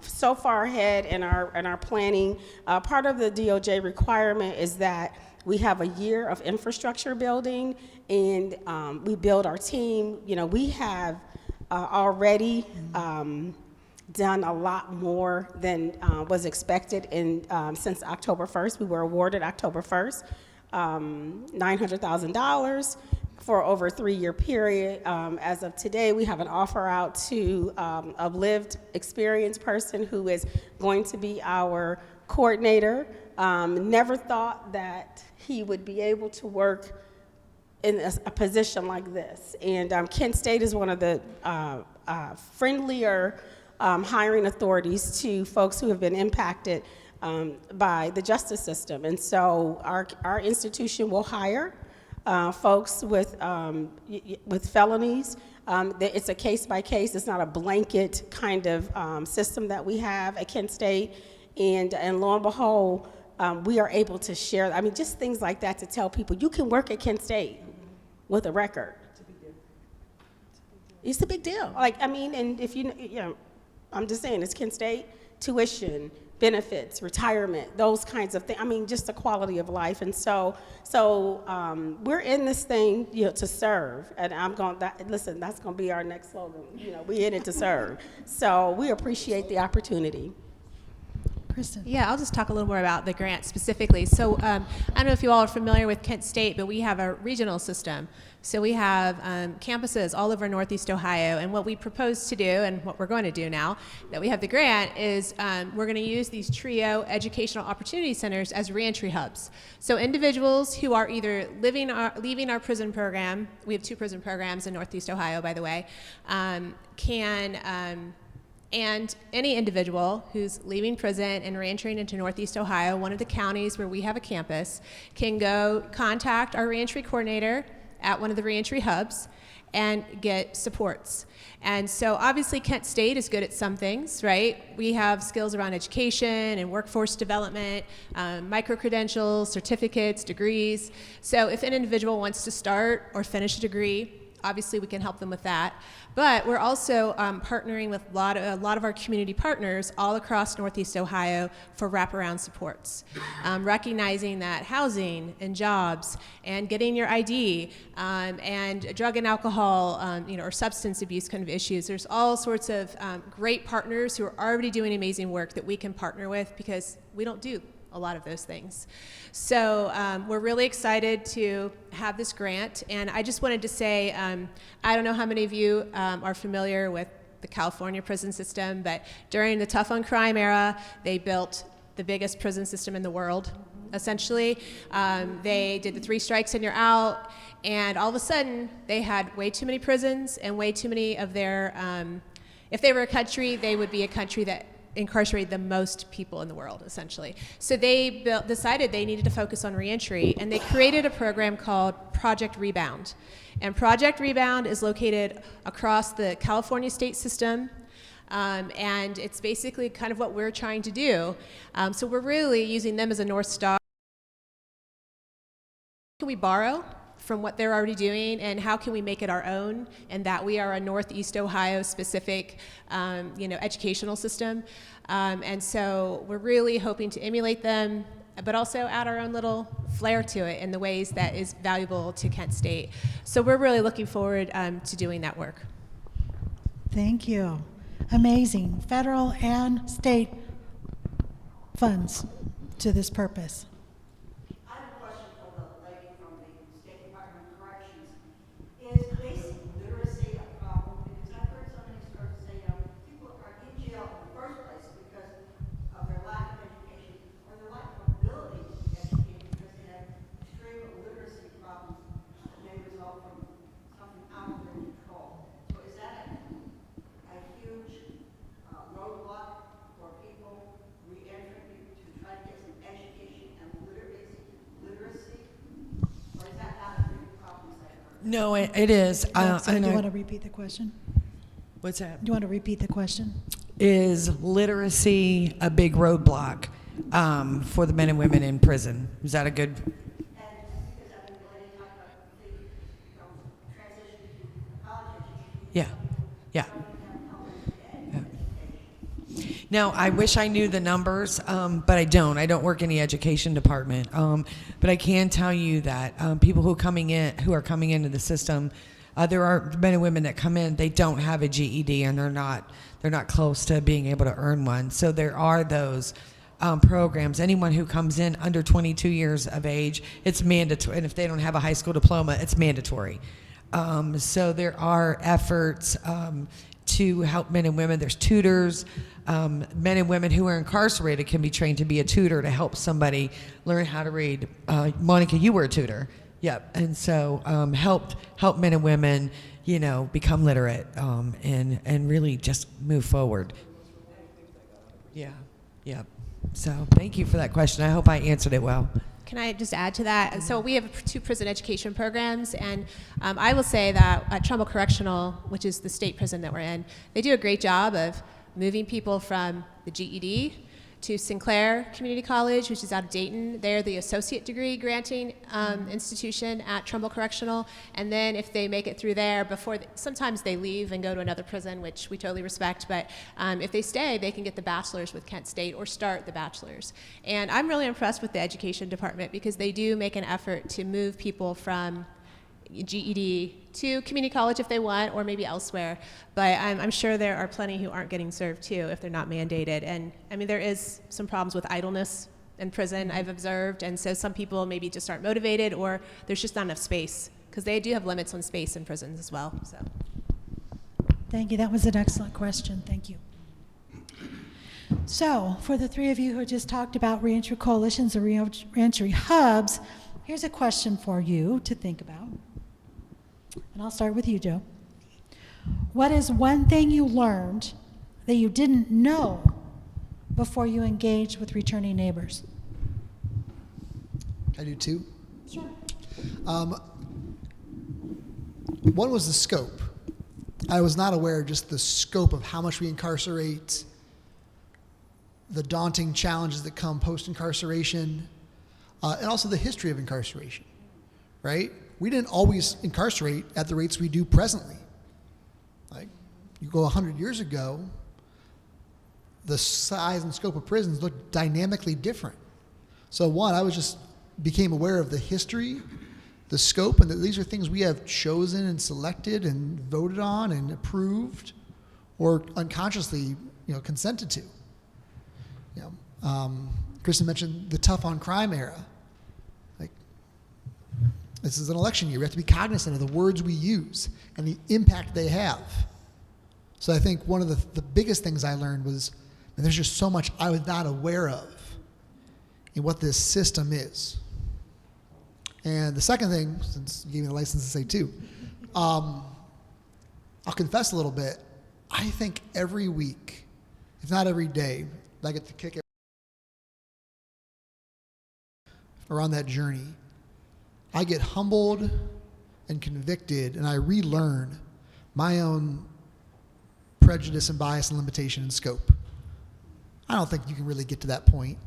so far ahead in our planning. Part of the DOJ requirement is that we have a year of infrastructure building, and we build our team. We have already done a lot more than was expected since October 1st. We were awarded October 1st, $900,000 for over a 3-year period. As of today, we have an offer out to a lived experience person who is going to be our coordinator. Never thought that he would be able to work in a position like this. And Kent State is one of the friendlier hiring authorities to folks who have been impacted by the justice system. And so our institution will hire folks with felonies. It's a case by case. It's not a blanket kind of system that we have at Kent State. And lo and behold, we are able to share, just things like that to tell people, you can work at Kent State with a record. It's a big deal. And if I'm just saying, it's Kent State, tuition, benefits, retirement, those kinds of things. Just the quality of life. And so we're in this thing, to serve. And that's going to be our next slogan. We're in it to serve. So we appreciate the opportunity. Kristen. Yeah, I'll just talk a little more about the grant specifically. So I don't know if you all are familiar with Kent State, but we have a regional system. So we have campuses all over Northeast Ohio, and what we propose to do, and what we're going to do now that we have the grant, is we're going to use these TRIO educational opportunity centers as reentry hubs. So individuals who are either leaving our prison program, we have 2 prison programs in Northeast Ohio, by the way, and any individual who's leaving prison and reentering into Northeast Ohio, one of the counties where we have a campus, can go contact our reentry coordinator at one of the reentry hubs and get supports. And so obviously Kent State is good at some things, right? We have skills around education and workforce development, micro-credentials, certificates, degrees. So if an individual wants to start or finish a degree, obviously we can help them with that. But we're also partnering with a lot of our community partners all across Northeast Ohio for wraparound supports, recognizing that housing and jobs and getting your ID and drug and alcohol, or substance abuse kind of issues. There's all sorts of great partners who are already doing amazing work that we can partner with because we don't do a lot of those things. So we're really excited to have this grant. And I just wanted to say, I don't know how many of you are familiar with the California prison system, but during the tough on crime era, they built the biggest prison system in the world, essentially. They did the 3 strikes and you're out, and all of a sudden they had way too many prisons and way too many of their, if they were a country, they would be a country that incarcerated the most people in the world, essentially. So they decided they needed to focus on reentry, and they created a program called Project Rebound. And Project Rebound is located across the California state system, and it's basically kind of what we're trying to do. So we're really using them as a North Star. Can we borrow from what they're already doing, and how can we make it our own, and that we are a Northeast Ohio specific educational system. And so we're really hoping to emulate them, but also add our own little flair to it in the ways that is valuable to Kent State. So we're really looking forward to doing that work. Thank you. Amazing. Federal and state funds to this purpose. I have a question for the lady from the State Department of Corrections. Is basic literacy a problem? Because I've heard so many stories say, people are in jail in the first place because of their lack of education or their lack of ability to be educated because they have extreme literacy problems that may result from something out of their control. So is that a huge roadblock for people re-entering to try to get some education and literacy? Or is that not a big problem? No, it is. So do you I- want to repeat the question? What's that? Do you want to repeat the question? Is literacy a big roadblock for the men and women in prison? Is that a good? And because I mean, when they talk about the transition to college education, Yeah, yeah. Now, I wish I knew the numbers, but I don't. I don't work in the education department. But I can tell you that people who are coming into the system, there are men and women that come in. They don't have a GED, and they're not close to being able to earn one. So there are those programs. Anyone who comes in under 22 years of age, it's mandatory. And if they don't have a high school diploma, it's mandatory. So there are efforts to help men and women. There's tutors. Men and women who are incarcerated can be trained to be a tutor to help somebody learn how to read. Monica, you were a tutor. Yep. And so help men and women, become literate and really just move forward. Yeah. Yep. So thank you for that question. I hope I answered it well. Can I just add to that? And so we have 2 prison education programs, and I will say that at Trumbull Correctional, which is the state prison that we're in, they do a great job of moving people from the GED to Sinclair Community College, which is out of Dayton. They're the associate degree granting institution at Trumbull Correctional. And then if they make it through there, sometimes they leave and go to another prison, which we totally respect. But if they stay, they can get the bachelor's with Kent State or start the bachelor's. And I'm really impressed with the education department because they do make an effort to move people from GED to community college if they want, or maybe elsewhere. But I'm sure there are plenty who aren't getting served too if they're not mandated. And I mean, there is some problems with idleness in prison, I've observed. And so some people maybe just aren't motivated, or there's just not enough space, because they do have limits on space in prisons as well. So. Thank you. That was an excellent question. Thank you. So for the 3 of you who just talked about reentry coalitions or reentry hubs, here's a question for you to think about. And I'll start with you, Joe. What is one thing you learned that you didn't know before you engaged with returning neighbors? Can I do 2? Sure. One was the scope. I was not aware of just the scope of how much we incarcerate, the daunting challenges that come post-incarceration, and also the history of incarceration, right? We didn't always incarcerate at the rates we do presently. Like, you go 100 years ago, the size and scope of prisons looked dynamically different. So one, became aware of the history, the scope, and that these are things we have chosen and selected and voted on and approved or unconsciously, consented to. Kristen mentioned the tough on crime era. This is an election year. We have to be cognizant of the words we use and the impact they have. So I think one of the biggest things I learned was that there's just so much I was not aware of in what this system is. And the second thing, since you gave me the license to say 2, I'll confess a little bit. I think every week if not every day, I get to kick it or on that journey, I get humbled and convicted, and I relearn my own prejudice and bias and limitation and scope. I don't think you can really get to that point.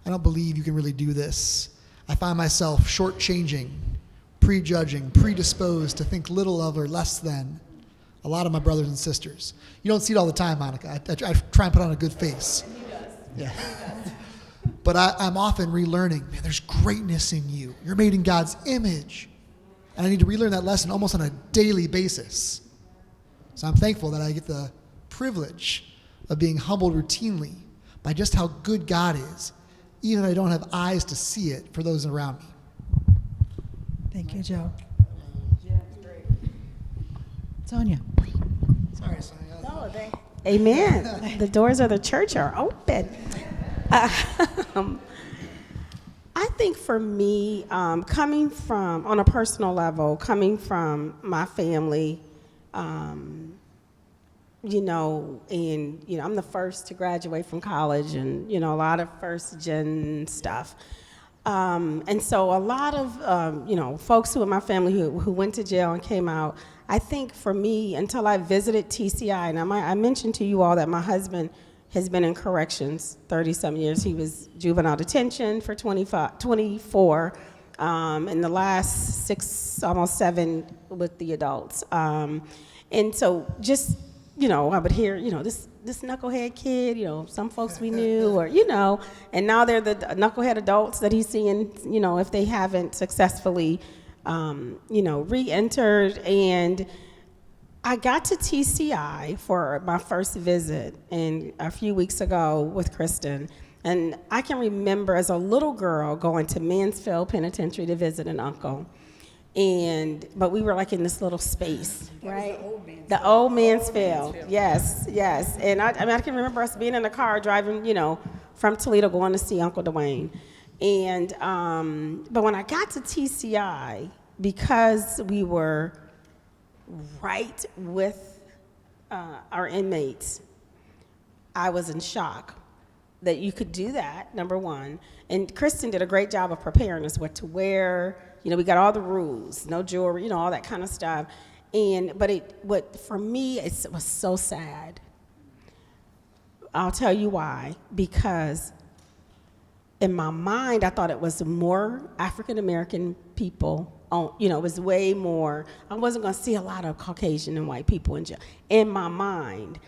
I don't believe you can really do this. I find myself shortchanging, prejudging, predisposed to think little of or less than a lot of my brothers and sisters. You don't see it all the time, Monica. I try and put on a good face. He does. Yeah. But I'm often relearning, man, there's greatness in you. You're made in God's image. And I need to relearn that lesson almost on a daily basis. So I'm thankful that I get the privilege of being humbled routinely by just how good God is, even if I don't have eyes to see it for those around me. Thank you, Joe. Sonia. Sorry, Sonia. No, amen. The doors of the church are open. I think for me, coming from, on a personal level, coming from my family, I'm the first to graduate from college and, a lot of first gen stuff. And so a lot of, folks who in my family who went to jail and came out, I think for me, until I visited TCI, and I mentioned to you all that my husband has been in corrections 30-some years. He was juvenile detention for 24, and the last 6, almost 7 with the adults. And so just, I would hear, this knucklehead kid, some folks we knew, or, and now they're the knucklehead adults that he's seeing, if they haven't successfully, re-entered. And I got to TCI for my first visit a few weeks ago with Kristen, and I can remember as a little girl going to Mansfield Penitentiary to visit an uncle, but we were like in this little space, right? The old Mansfield, yes. And I can remember us being in the car driving, from Toledo going to see Uncle Dwayne, and but when I got to TCI, because we were right with our inmates, I was in shock that you could do that, number one. And Kristen did a great job of preparing us what to wear. We got all the rules, no jewelry, all that kind of stuff. But for me, it was so sad. I'll tell you why. Because in my mind, I thought it was more African American people. It was way more. I wasn't going to see a lot of Caucasian and white people in jail, in my mind.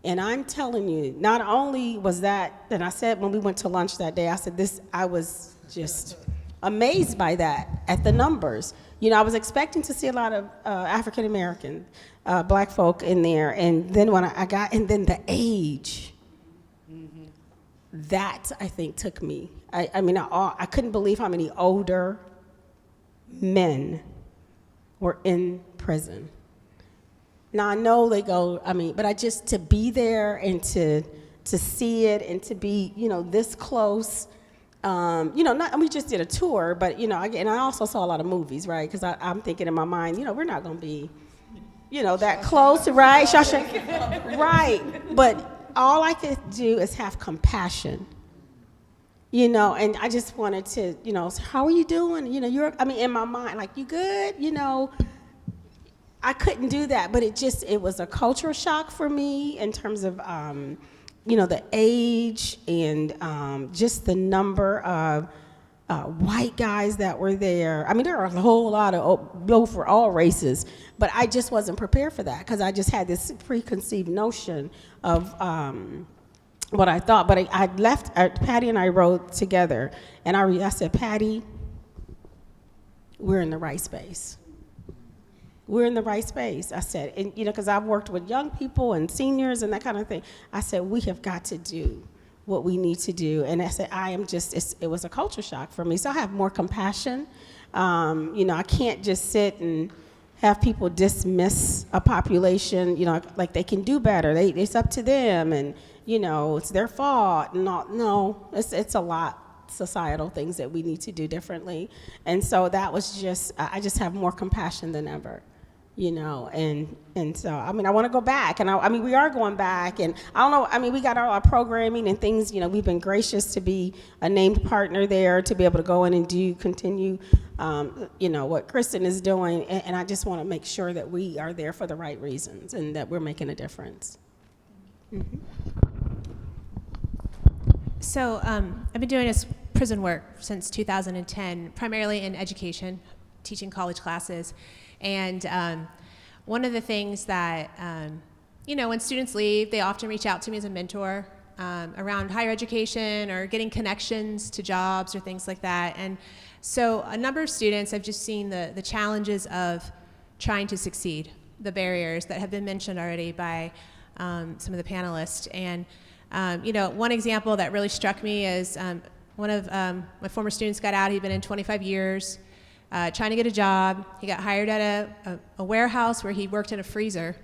And I'm telling you, not only was that, and I said when we went to lunch that day, I said I was just amazed by that, at the numbers. I was expecting to see a lot of African American, black folk in there, and then when and then the age, that I think took me. I couldn't believe how many older men were in prison. Now I know they go, but to be there and to see it and to be, this close, we just did a tour, but, and I also saw a lot of movies, right? Because I'm thinking in my mind, we're not going to be, that close, right? Shawshank, right. But all I could do is have compassion. And I just wanted to, how are you doing? In my mind, like, you good? I couldn't do that, but it was a cultural shock for me in terms of, the age and just the number of white guys that were there. There are a whole lot of, for all races, but I just wasn't prepared for that because I just had this preconceived notion of, what I thought. But I left, Patty and I rode together, and I said, Patty, we're in the right space. We're in the right space, I said. And, because I've worked with young people and seniors and that kind of thing. I said, we have got to do what we need to do. And I said, it was a culture shock for me. So I have more compassion. I can't just sit and have people dismiss a population, like they can do better. It's up to them, and, it's their fault. No, it's a lot. Societal things that we need to do differently. And so that was I just have more compassion than ever, you know, and so, I mean, I want to go back, and I mean, we are going back, and I don't know, I mean, we got all our programming and things, you know, we've been gracious to be a named partner there, to be able to go in and continue, you know, what Kristen is doing, and I just want to make sure that we are there for the right reasons, and that we're making a difference. So I've been doing this prison work since 2010, primarily in education, teaching college classes. And one of the things that, you know, when students leave, they often reach out to me as a mentor around higher education or getting connections to jobs or things like that. And so a number of students, I've just seen the challenges of trying to succeed, the barriers that have been mentioned already by some of the panelists. And you know, one example that really struck me is one of my former students got out. He'd been in 25 years, trying to get a job. He got hired at a warehouse where he worked in a freezer,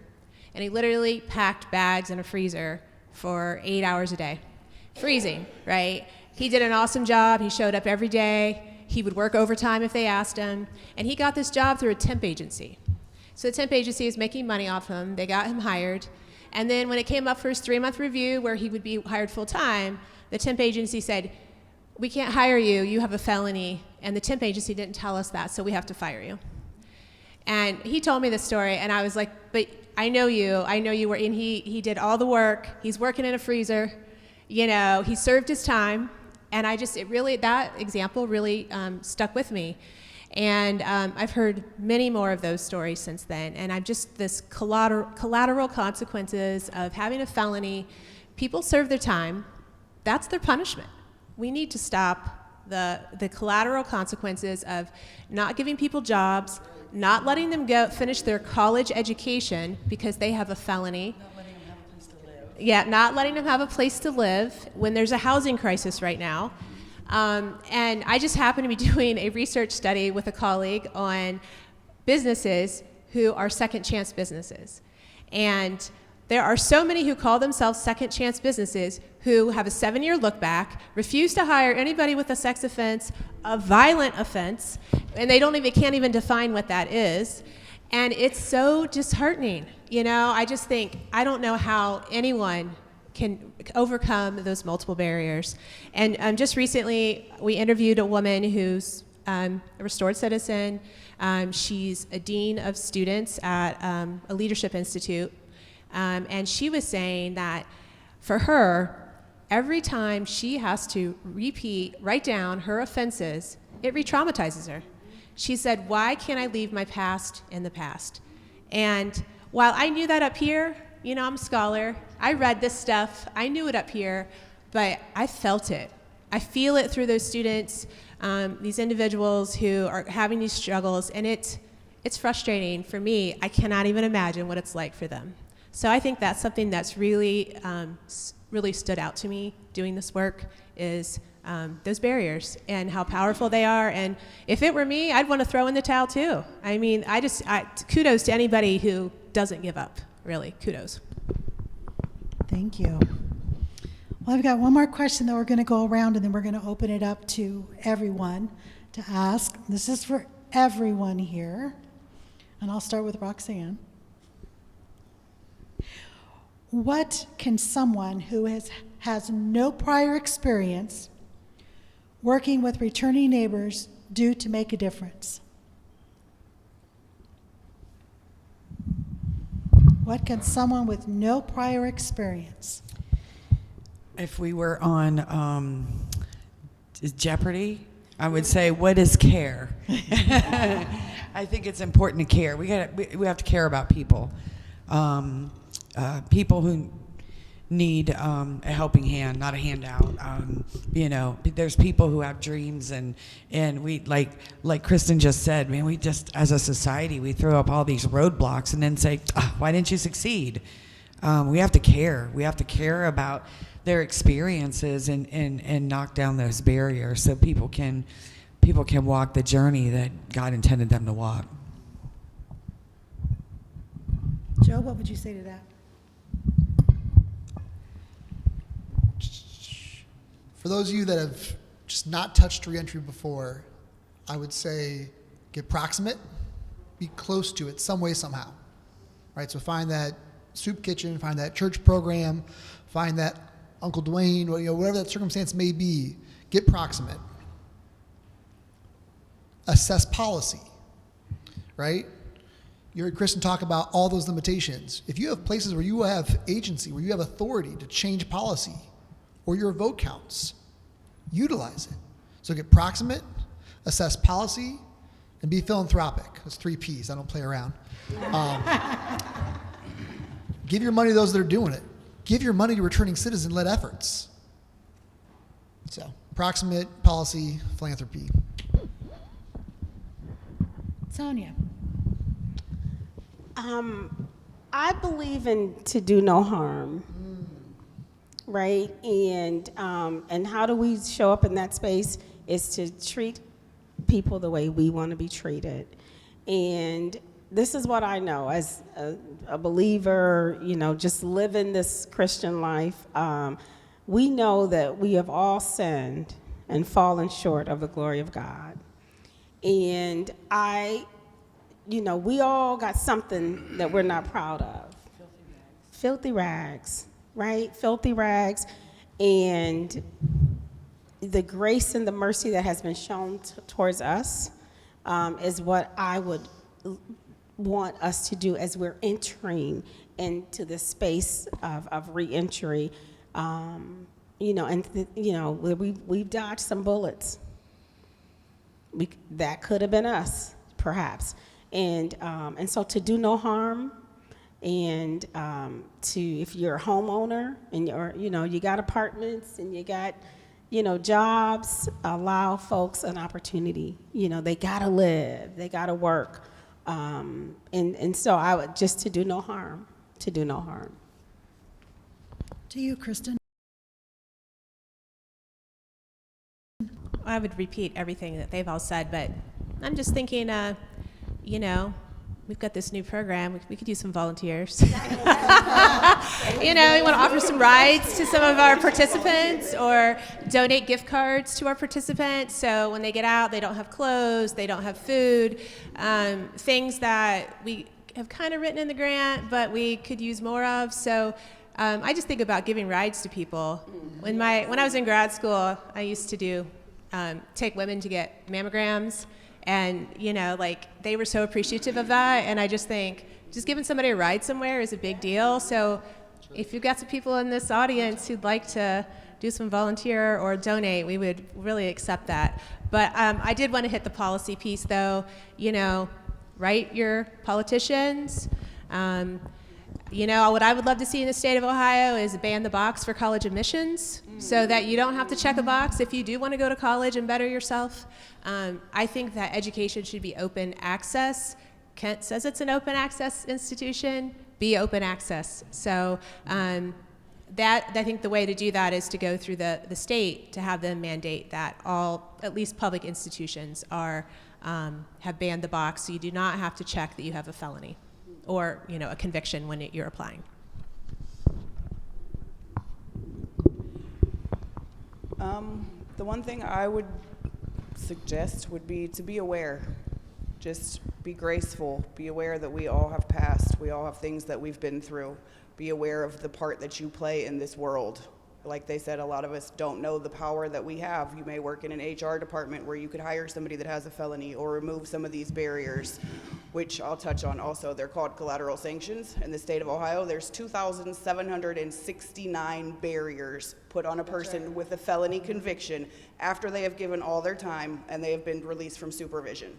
and he literally packed bags in a freezer for 8 hours a day, freezing, right? He did an awesome job. He showed up every day. He would work overtime if they asked him, and he got this job through a temp agency. So the temp agency is making money off him. They got him hired. And then when it came up for his 3-month review where he would be hired full time, the temp agency said, "We can't hire you, you have a felony." And the temp agency didn't tell us that, so we have to fire you. And he told me this story, and I was like, "But I know you were in," he did all the work, he's working in a freezer, you know, he served his time, and that example really stuck with me. And I've heard many more of those stories since then. And I'm just this collateral consequences of having a felony. People serve their time. That's their punishment. We need to stop the collateral consequences of not giving people jobs, not letting them go finish their college education because they have a felony. Not letting them have a place to live. Yeah, not letting them have a place to live when there's a housing crisis right now. And I just happen to be doing a research study with a colleague on businesses who are second chance businesses. And there are so many who call themselves second chance businesses who have a 7-year look back, refuse to hire anybody with a sex offense, a violent offense, and they can't even define what that is. And it's so disheartening. You know, I just think, I don't know how anyone can overcome those multiple barriers. And just recently, we interviewed a woman who's a restored citizen. She's a dean of students at a leadership institute. And she was saying that for her, every time she has to write down her offenses, it re-traumatizes her. She said, "Why can't I leave my past in the past?" And while I knew that up here, you know, I'm a scholar, I read this stuff, I knew it up here, but I felt it. I feel it through those students, these individuals who are having these struggles, and it's frustrating for me. I cannot even imagine what it's like for them. So I think that's something that's really, really stood out to me doing this work is those barriers and how powerful they are. And if it were me, I'd want to throw in the towel too. I mean, kudos to anybody who doesn't give up, really, kudos. Thank you. Well, I've got one more question that we're going to go around, and then we're going to open it up to everyone to ask. This is for everyone here, and I'll start with Roxanne. What can someone who has no prior experience working with returning neighbors do to make a difference? What can someone with no prior experience? If we were on Jeopardy, I would say, what is care? I think it's important to care. We have to care about people. People who need a helping hand, not a handout. You know, there's people who have dreams, and we, like Kristen just said, man, we just, as a society, we throw up all these roadblocks and then say, why didn't you succeed? We have to care. We have to care about their experiences and knock down those barriers so people can walk the journey that God intended them to walk. Joe, what would you say to that? For those of you that have just not touched reentry before, I would say get proximate, be close to it some way, somehow, right? So find that soup kitchen, find that church program, find that Uncle Dwayne, whatever that circumstance may be, get proximate. Assess policy, right? You heard Kristen talk about all those limitations. If you have places where you have agency, where you have authority to change policy, or your vote counts, utilize it. So get proximate, assess policy, and be philanthropic. That's 3 Ps. I don't play around. Give your money to those that are doing it. Give your money to returning citizen-led efforts. So, proximate, policy, philanthropy. Sonia. I believe in to do no harm, right? And how do we show up in that space is to treat people the way we want to be treated. And this is what I know as a believer, just living this Christian life. We know that we have all sinned and fallen short of the glory of God. And we all got something that we're not proud of. Filthy rags, right? Filthy rags. And the grace and the mercy that has been shown towards us is what I would want us to do as we're entering into the space of reentry. We've dodged some bullets. That could have been us, perhaps. And so to do no harm, and if you're a homeowner and you got apartments and you got jobs, allow folks an opportunity. They gotta live, they gotta work, and so I would just to do no harm. To you, Kristen. I would repeat everything that they've all said, but I'm just thinking, we've got this new program. We could use some volunteers. We want to offer some rides to some of our participants or donate gift cards to our participants. So when they get out, they don't have clothes, they don't have food, things that we have kind of written in the grant, but we could use more of. So I just think about giving rides to people. When I was in grad school, I used to take women to get mammograms. And, they were so appreciative of that. And I just think just giving somebody a ride somewhere is a big deal. So if you've got some people in this audience who'd like to do some volunteer or donate, we would really accept that. But I did want to hit the policy piece, though. Write your politicians. What I would love to see in the state of Ohio is ban the box for college admissions so that you don't have to check a box if you do want to go to college and better yourself. I think that education should be open access. Kent says it's an open access institution. Be open access. So I think the way to do that is to go through the state to have them mandate that all, at least public institutions, have banned the box so you do not have to check that you have a felony or a conviction when you're applying. The one thing I would suggest would be to be aware. Just be graceful. Be aware that we all have passed. We all have things that we've been through. Be aware of the part that you play in this world. Like they said, a lot of us don't know the power that we have. You may work in an HR department where you could hire somebody that has a felony or remove some of these barriers, which I'll touch on also. They're called collateral sanctions. In the state of Ohio, there's 2,769 barriers put on a person with a felony conviction after they have given all their time and they have been released from supervision.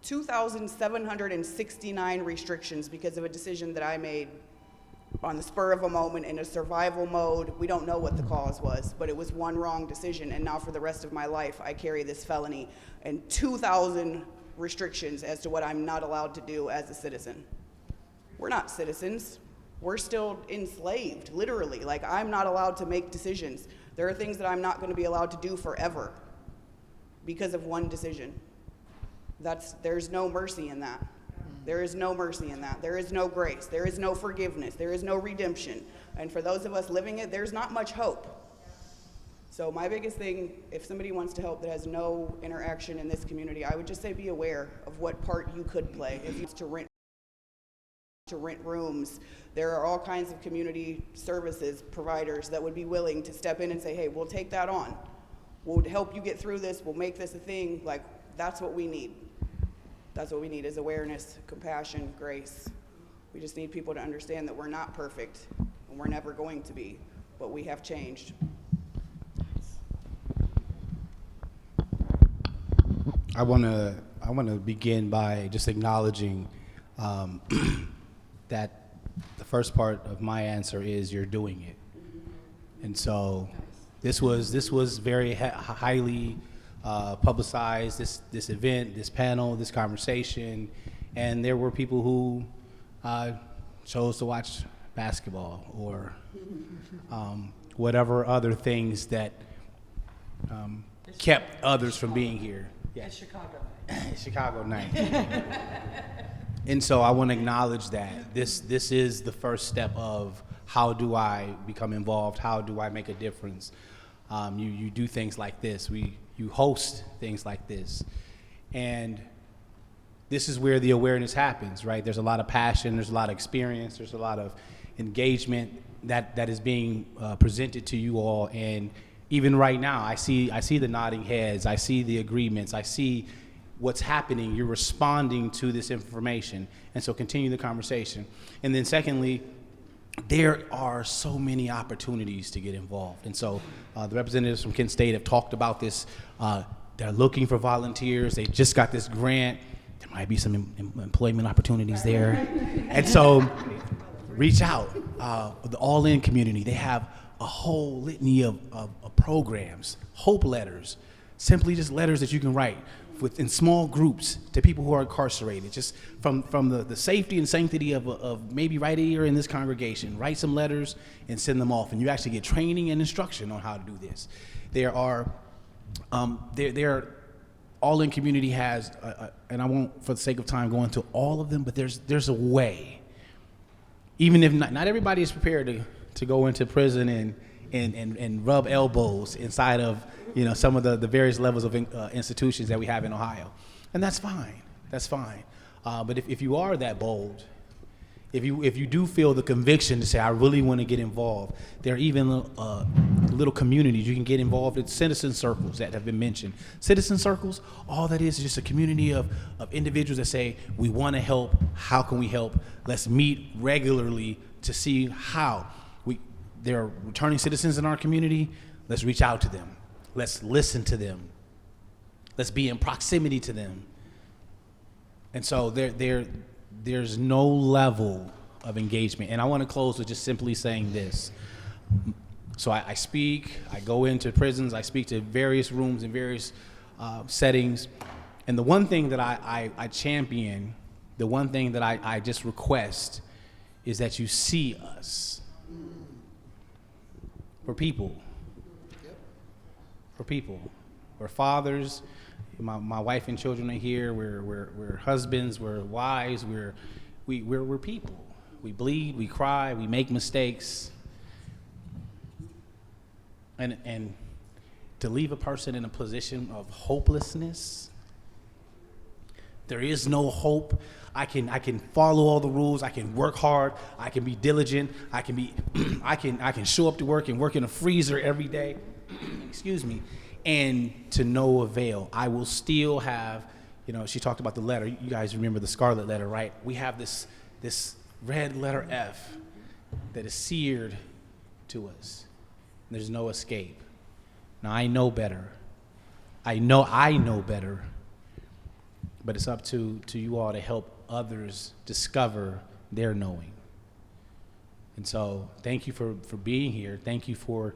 2,769 restrictions because of a decision that I made on the spur of a moment in a survival mode. We don't know what the cause was, but it was one wrong decision, and now for the rest of my life I carry this felony and 2,000 restrictions as to what I'm not allowed to do as a citizen. We're not citizens. We're still enslaved, literally. Like, I'm not allowed to make decisions. There are things that I'm not going to be allowed to do forever because of one decision. There's no mercy in that. There is no mercy in that. There is no grace. There is no forgiveness. There is no redemption. And for those of us living it, there's not much hope. So my biggest thing, if somebody wants to help that has no interaction in this community, I would just say be aware of what part you could play. If you to rent rooms, there are all kinds of community services providers that would be willing to step in and say, hey, we'll take that on. We'll help you get through this. We'll make this a thing. Like, that's what we need. That's what we need is awareness, compassion, grace. We just need people to understand that we're not perfect and we're never going to be, but we have changed. I want to begin by just acknowledging that the first part of my answer is you're doing it. And so this was very highly publicized, this event, this panel, this conversation, and there were people who chose to watch basketball or whatever other things that kept others from being here. Yeah. It's Chicago. Chicago night. And so I want to acknowledge that this is the first step of how do I become involved? How do I make a difference? You do things like this. You host things like this. And this is where the awareness happens, right? There's a lot of passion, there's a lot of experience, there's a lot of engagement that is being presented to you all. And even right now, I see the nodding heads, I see the agreements, I see what's happening. You're responding to this information. And so continue the conversation. And then secondly, there are so many opportunities to get involved. And so the representatives from Kent State have talked about this. They're looking for volunteers. They just got this grant. There might be some employment opportunities there. And so reach out. The All In community, they have a whole litany of programs, hope letters, simply just letters that you can write in small groups to people who are incarcerated, just from the safety and sanctity of maybe right here in this congregation. Write some letters and send them off, and you actually get training and instruction on how to do this. There are All In community has, and I won't for the sake of time go into all of them, but there's a way. Even if not everybody is prepared to go into prison and rub elbows inside of some of the various levels of institutions that we have in Ohio, and that's fine. That's fine. But if you are that bold, if you do feel the conviction to say I really want to get involved, there are even little communities you can get involved in. Citizen circles that have been mentioned. Citizen circles, all that is just a community of individuals that say we want to help. How can we help? Let's meet regularly to see how. There are returning citizens in our community. Let's reach out to them. Let's listen to them. Let's be in proximity to them. And so there's no level of engagement. And I want to close with just simply saying this. So I speak, I go into prisons, I speak to various rooms in various settings. And the one thing that I champion, the one thing that I just request is that you see us. We're people. We're people. We're fathers. My wife and children are here. We're husbands. We're wives. We're people. We bleed. We cry. We make mistakes. And to leave a person in a position of hopelessness, there is no hope. I can follow all the rules. I can work hard. I can be diligent. I can show up to work and work in a freezer every day. Excuse me. And to no avail. I will still have, she talked about the letter. You guys remember the scarlet letter, right? We have this red letter F that is seared to us. There's no escape. Now I know better. I know better. But it's up to you all to help others discover their knowing. And so thank you for being here. Thank you for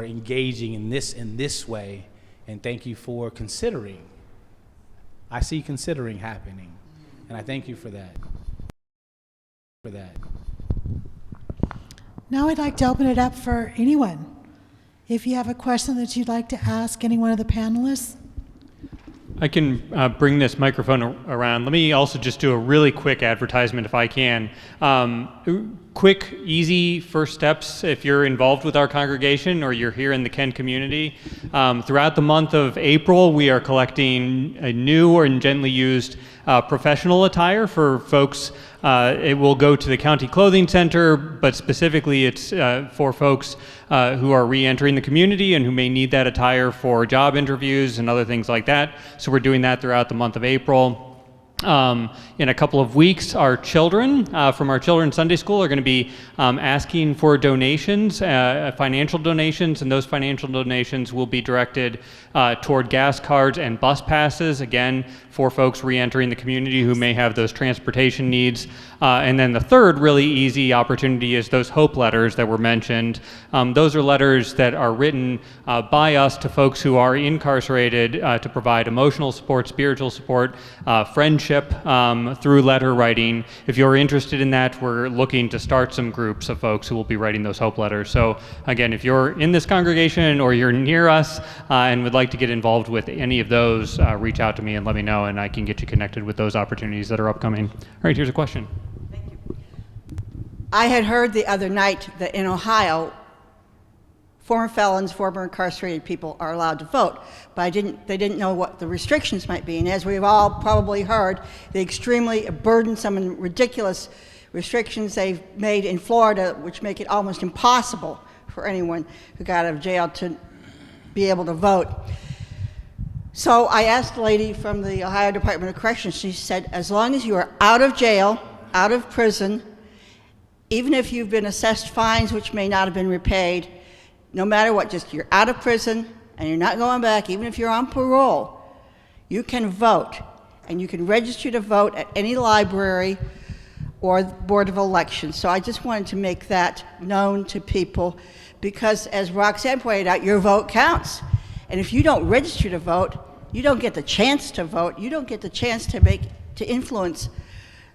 engaging in this way. And thank you for considering. I see considering happening. And I thank you for that. Now I'd like to open it up for anyone. If you have a question that you'd like to ask any one of the panelists. I can bring this microphone around. Let me also just do a really quick advertisement if I can. Quick, easy first steps if you're involved with our congregation or you're here in the Kent community. Throughout the month of April, we are collecting a new or gently used professional attire for folks. It will go to the County Clothing Center, but specifically it's for folks who are re-entering the community and who may need that attire for job interviews and other things like that. So we're doing that throughout the month of April. In a couple of weeks, our children from our children's Sunday school are going to be asking for donations, financial donations, and those financial donations will be directed toward gas cards and bus passes, again, for folks re-entering the community who may have those transportation needs. And then the third really easy opportunity is those hope letters that were mentioned. Those are letters that are written by us to folks who are incarcerated to provide emotional support, spiritual support, friendship through letter writing. If you're interested in that, we're looking to start some groups of folks who will be writing those hope letters. So again, if you're in this congregation or you're near us and would like to get involved with any of those, reach out to me and let me know, and I can get you connected with those opportunities that are upcoming. All right, here's a question. I had heard the other night that in Ohio, former felons, former incarcerated people are allowed to vote, but they didn't know what the restrictions might be. And as we've all probably heard, the extremely burdensome and ridiculous restrictions they've made in Florida, which make it almost impossible for anyone who got out of jail to be able to vote. So I asked a lady from the Ohio Department of Corrections, she said, as long as you are out of jail, out of prison, even if you've been assessed fines which may not have been repaid, no matter what, just you're out of prison and you're not going back, even if you're on parole, you can vote. And you can register to vote at any library or Board of Elections. So I just wanted to make that known to people because, as Roxanne pointed out, your vote counts. And if you don't register to vote, you don't get the chance to vote. You don't get the chance to influence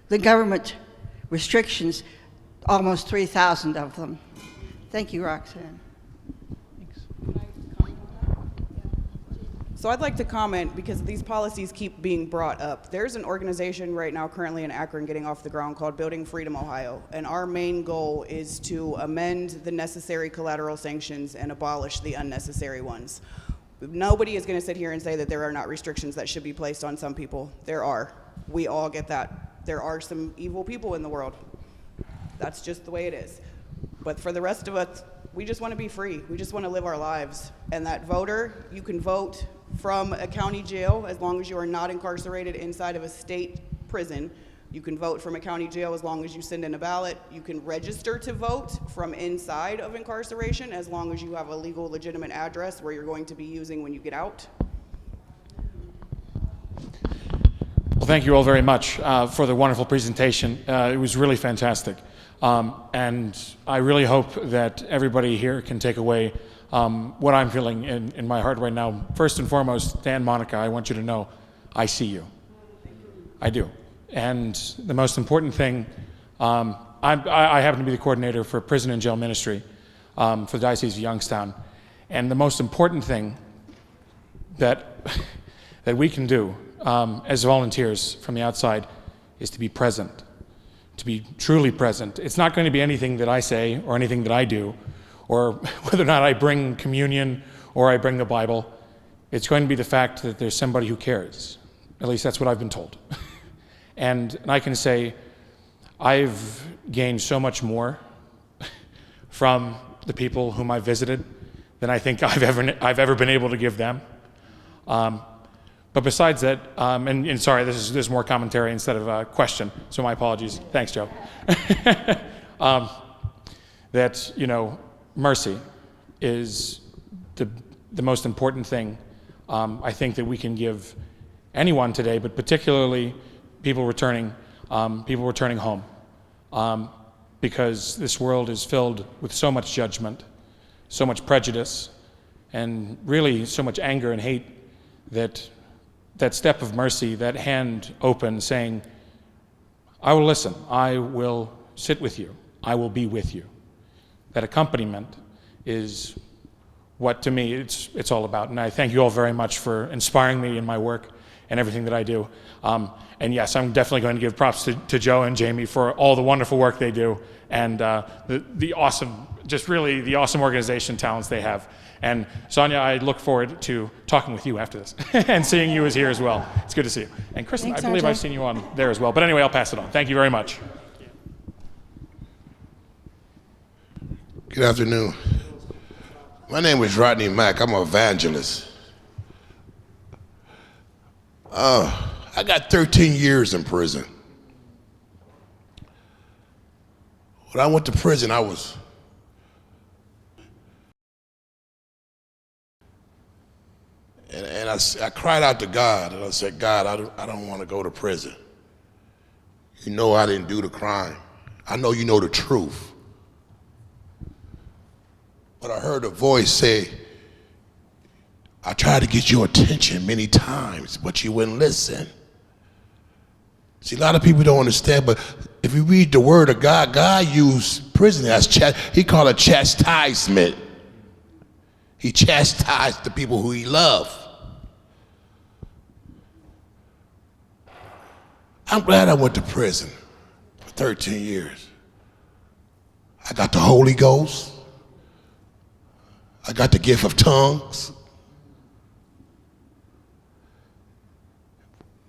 the government restrictions, almost 3,000 of them. Thank you, Roxanne. So I'd like to comment because these policies keep being brought up. There's an organization right now currently in Akron getting off the ground called Building Freedom Ohio, and our main goal is to amend the necessary collateral sanctions and abolish the unnecessary ones. Nobody is going to sit here and say that there are not restrictions that should be placed on some people. There are. We all get that. There are some evil people in the world. That's just the way it is. But for the rest of us, we just want to be free. We just want to live our lives. And that voter, you can vote from a county jail as long as you are not incarcerated inside of a state prison. You can vote from a county jail as long as you send in a ballot. You can register to vote from inside of incarceration as long as you have a legal, legitimate address where you're going to be using when you get out. Well, thank you all very much for the wonderful presentation. It was really fantastic. And I really hope that everybody here can take away what I'm feeling in my heart right now. First and foremost, Dan, Monica, I want you to know I see you. I do. And the most important thing, I happen to be the coordinator for prison and jail ministry for the Diocese of Youngstown. And the most important thing that we can do as volunteers from the outside is to be present, to be truly present. It's not going to be anything that I say or anything that I do, or whether or not I bring communion or I bring the Bible. It's going to be the fact that there's somebody who cares. At least that's what I've been told. And I can say I've gained so much more from the people whom I've visited than I think I've ever been able to give them. But besides that, and sorry, this is more commentary instead of a question, so my apologies. Thanks, Joe. That, mercy is the most important thing I think that we can give anyone today, but particularly people returning home, because this world is filled with so much judgment, so much prejudice, and really so much anger and hate that step of mercy, that hand open saying, I will listen, I will sit with you, I will be with you. That accompaniment is what, to me, it's all about. And I thank you all very much for inspiring me in my work and everything that I do. And yes, I'm definitely going to give props to Joe and Jamie for all the wonderful work they do, and the awesome, just really the awesome organization talents they have. And Sonia, I look forward to talking with you after this and seeing you as here as well. It's good to see you. And Kristen, Thanks, I believe RJ. I've seen you on there as well. But anyway, I'll pass it on. Thank you very much. Good afternoon. My name is Rodney Mack. I'm an evangelist. I got 13 years in prison. When I went to prison, I cried out to God, and I said, God, I don't want to go to prison. You know I didn't do the crime. I know you know the truth. But I heard a voice say, I tried to get your attention many times, but you wouldn't listen. See, a lot of people don't understand, but if you read the word of God, God used prison as he called it chastisement. He chastised the people who he loved. I'm glad I went to prison for 13 years. I got the Holy Ghost. I got the gift of tongues.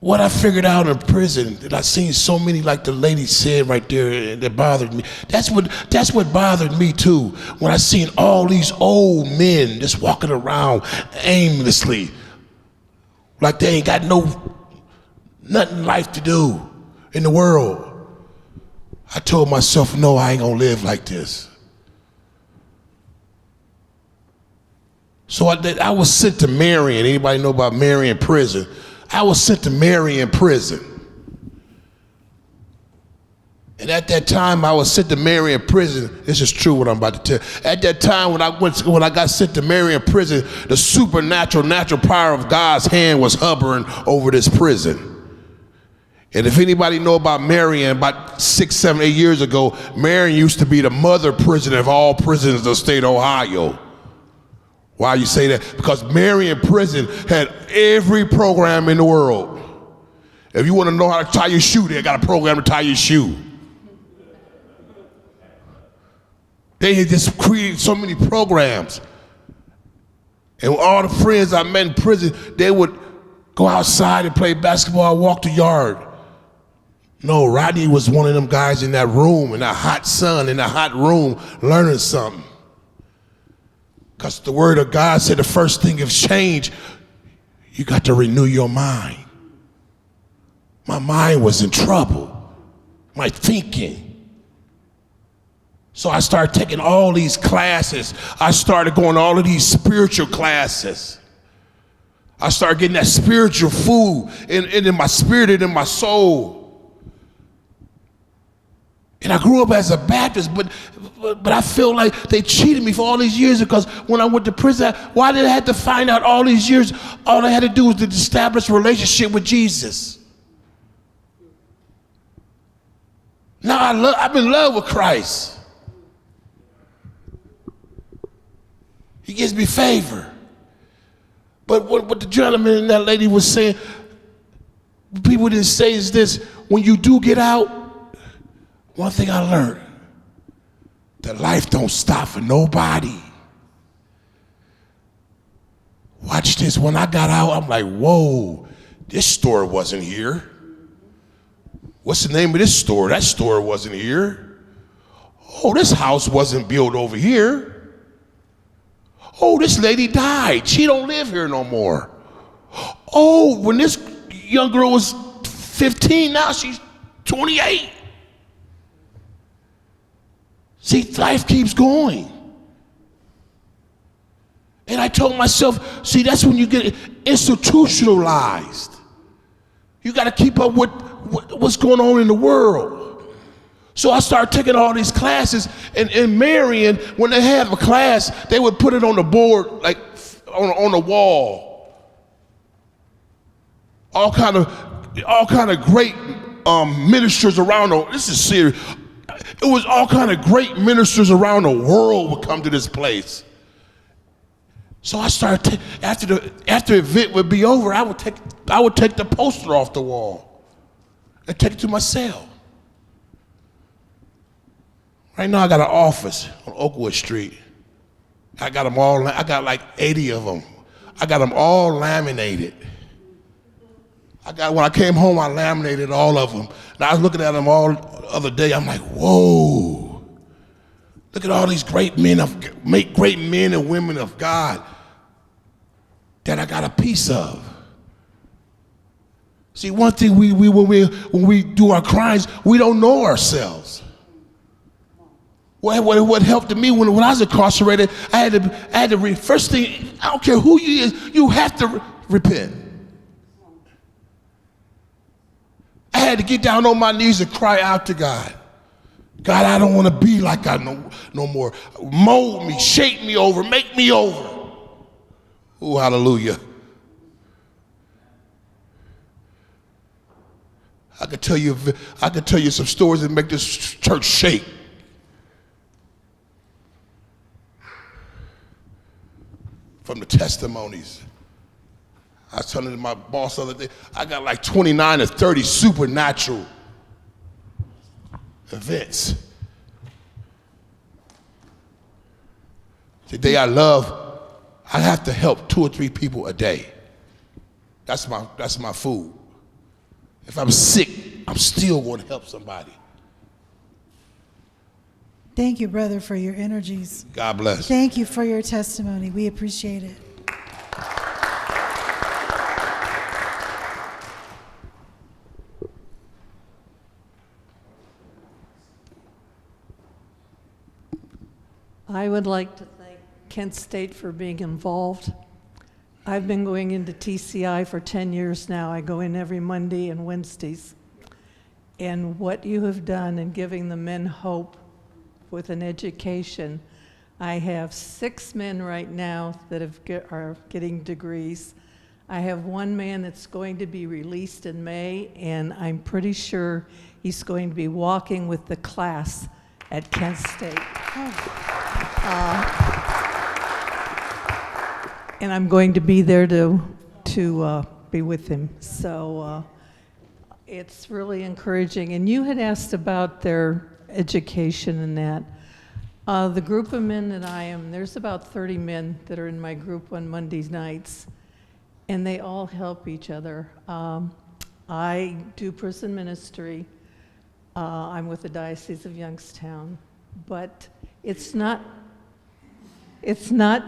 What I figured out in prison, that I seen so many, like the lady said right there, and that bothered me. That's what bothered me too. When I seen all these old men just walking around aimlessly, like they ain't got nothing life to do in the world. I told myself, no, I ain't gonna live like this. So I was sent to Marion. Anybody know about Marion prison? I was sent to Marion prison. And at that time I was sent to Marion prison. This is true what I'm about to tell. At that time when I got sent to Marion prison, the supernatural, natural power of God's hand was hovering over this prison. And if anybody know about Marion, about 6, 7, 8 years ago, Marion used to be the mother prison of all prisons of the state of Ohio. Why you say that? Because Marion prison had every program in the world. If you want to know how to tie your shoe, they got a program to tie your shoe. They had just created so many programs. And all the friends I met in prison, they would go outside and play basketball, walk the yard. No, Rodney was one of them guys in that room, in that hot sun, in that hot room, learning something. Because the word of God said the first thing of change, you got to renew your mind. My mind was in trouble, my thinking. So I started taking all these classes. I started going to all of these spiritual classes. I started getting that spiritual food in my spirit and in my soul. And I grew up as a Baptist, but I feel like they cheated me for all these years, because when I went to prison, why did I have to find out all these years? All I had to do was to establish a relationship with Jesus. Now I'm in love with Christ. He gives me favor. But what the gentleman and that lady was saying, people didn't say is this: when you do get out, one thing I learned, that life don't stop for nobody. Watch this, when I got out, I'm like, whoa, this store wasn't here. What's the name of this store? That store wasn't here. Oh, this house wasn't built over here. Oh, this lady died. She don't live here no more. Oh, when this young girl was 15, now she's 28. See, life keeps going. And I told myself, see, that's when you get institutionalized. You got to keep up with what's going on in the world. So I started taking all these classes, and in Marion, when they have a class, they would put it on the board, like on the wall. All kind of great ministers around this is serious. It was all kind of great ministers around the world would come to this place. So I started after the event would be over, I would take the poster off the wall and take it to my cell. Right now I got an office on Oakwood Street. I got them all. I got like 80 of them. I got them all laminated. When I came home, I laminated all of them. And I was looking at them all the other day. I'm like, whoa! Look at all these great men and women of God that I got a piece of. See, one thing when we do our crimes, we don't know ourselves. What helped me when I was incarcerated, I had to first thing, I don't care who you is, you have to repent. I had to get down on my knees and cry out to God. God, I don't want to be like I no more. Mold me, shape me over, make me over. Oh, hallelujah. I could tell you some stories that make this church shake. From the testimonies. I was telling my boss the other day, I got like 29 or 30 supernatural events. Today I have to help 2 or 3 people a day. That's my food. If I'm sick, I'm still going to help somebody. Thank you, brother, for your energies. God bless. Thank you for your testimony. We appreciate it. I would like to thank Kent State for being involved. I've been going into TCI for 10 years now. I go in every Monday and Wednesdays. And what you have done in giving the men hope with an education. I have 6 men right now that are getting degrees. I have 1 man that's going to be released in May, and I'm pretty sure he's going to be walking with the class at Kent State. And I'm going to be there to be with him. So it's really encouraging. And you had asked about their education and that. The group of men that there's about 30 men that are in my group on Monday nights, and they all help each other. I do prison ministry. I'm with the Diocese of Youngstown, but it's not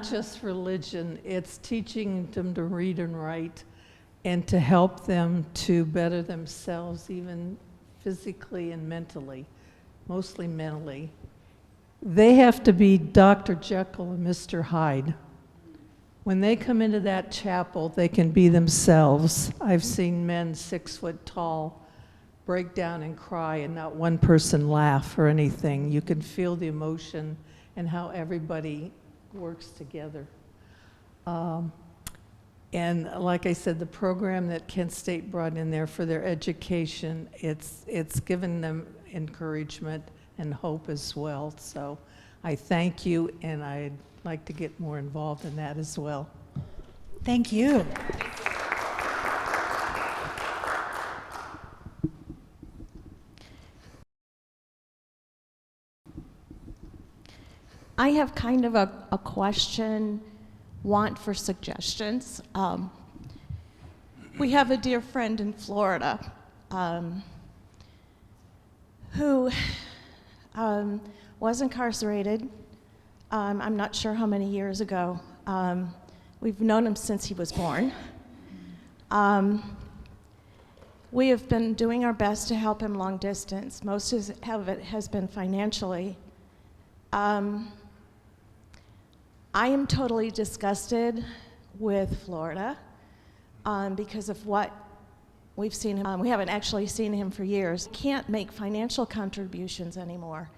just religion, it's teaching them to read and write and to help them to better themselves, even physically and mentally, mostly mentally. They have to be Dr. Jekyll and Mr. Hyde. When they come into that chapel, they can be themselves. I've seen men 6 foot tall break down and cry and not one person laugh or anything. You can feel the emotion and how everybody works together. And like I said, the program that Kent State brought in there for their education, it's given them encouragement and hope as well. So I thank you, and I'd like to get more involved in that as well. Thank you. I have kind of a question, want for suggestions. We have a dear friend in Florida who was incarcerated. I'm not sure how many years ago. We've known him since he was born. We have been doing our best to help him long distance. Most of it has been financially. I am totally disgusted with Florida because of what we've seen him. We haven't actually seen him for years. Can't make financial contributions anymore.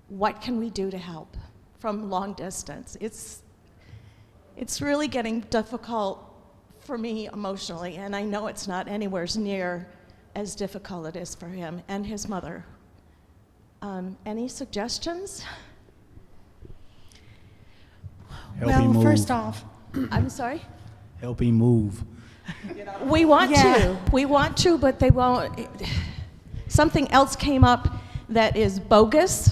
What can we do to help from long distance? It's really getting difficult for me emotionally, and I know it's not anywhere near as difficult it is for him and his mother. Any suggestions? Help him Well, move. first off, I'm sorry? Help him move. We want Yeah. to. We want to, but they won't. Something else came up that is bogus,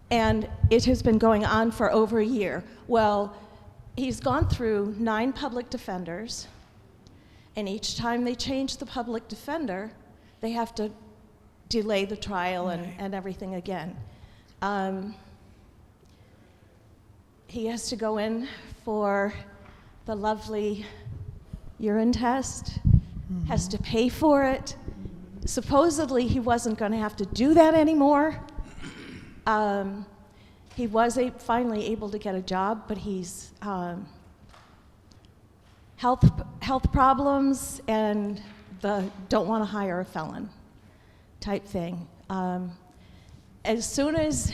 and it has been going on for over a year. Well, he's gone through 9 public defenders, and each time they change the public defender, they have to delay the trial and everything again. He has to go in for the lovely urine test, has to pay for it. Supposedly, he wasn't going to have to do that anymore. He was finally able to get a job, but he's health problems and the don't want to hire a felon type thing. As soon as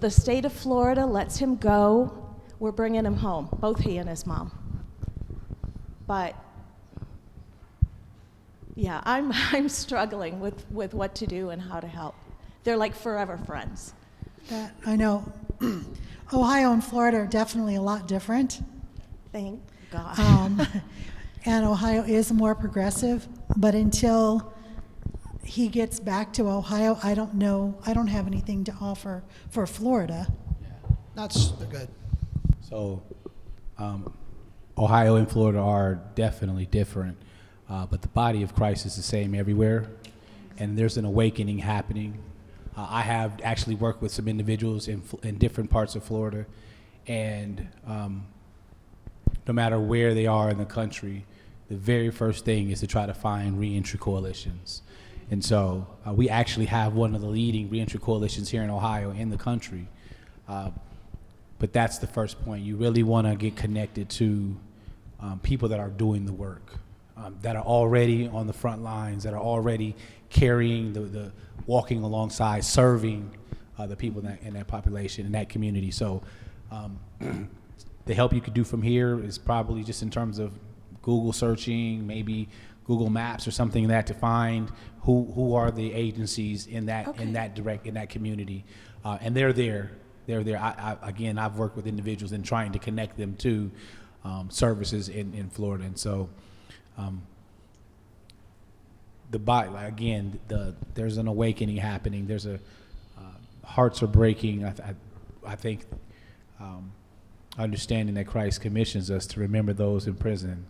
the state of Florida lets him go, we're bringing him home, both he and his mom. But yeah, I'm struggling with what to do and how to help. They're like forever friends. that I know Ohio and Florida are definitely a lot different. Thank God. And Ohio is more progressive, but until he gets back to Ohio, I don't know. I don't have anything to offer for Florida. They're good. So, Ohio and Florida are definitely different, but the body of Christ is the same everywhere, and there's an awakening happening. I have actually worked with some individuals in different parts of Florida, and no matter where they are in the country, the very first thing is to try to find reentry coalitions. And so we actually have one of the leading reentry coalitions here in Ohio in the country. But that's the first point. You really want to get connected to people that are doing the work, that are already on the front lines, that are already carrying the walking alongside, serving the people in that population, in that community. So the help you could do from here is probably just in terms of Google searching, maybe Google Maps or something like that, to find who are the agencies in that Okay. in that community, and they're there. They're there. Again, I've worked with individuals in trying to connect them to services in Florida, and so there's an awakening happening. There's hearts are breaking. I think understanding that Christ commissions us to remember those in prison.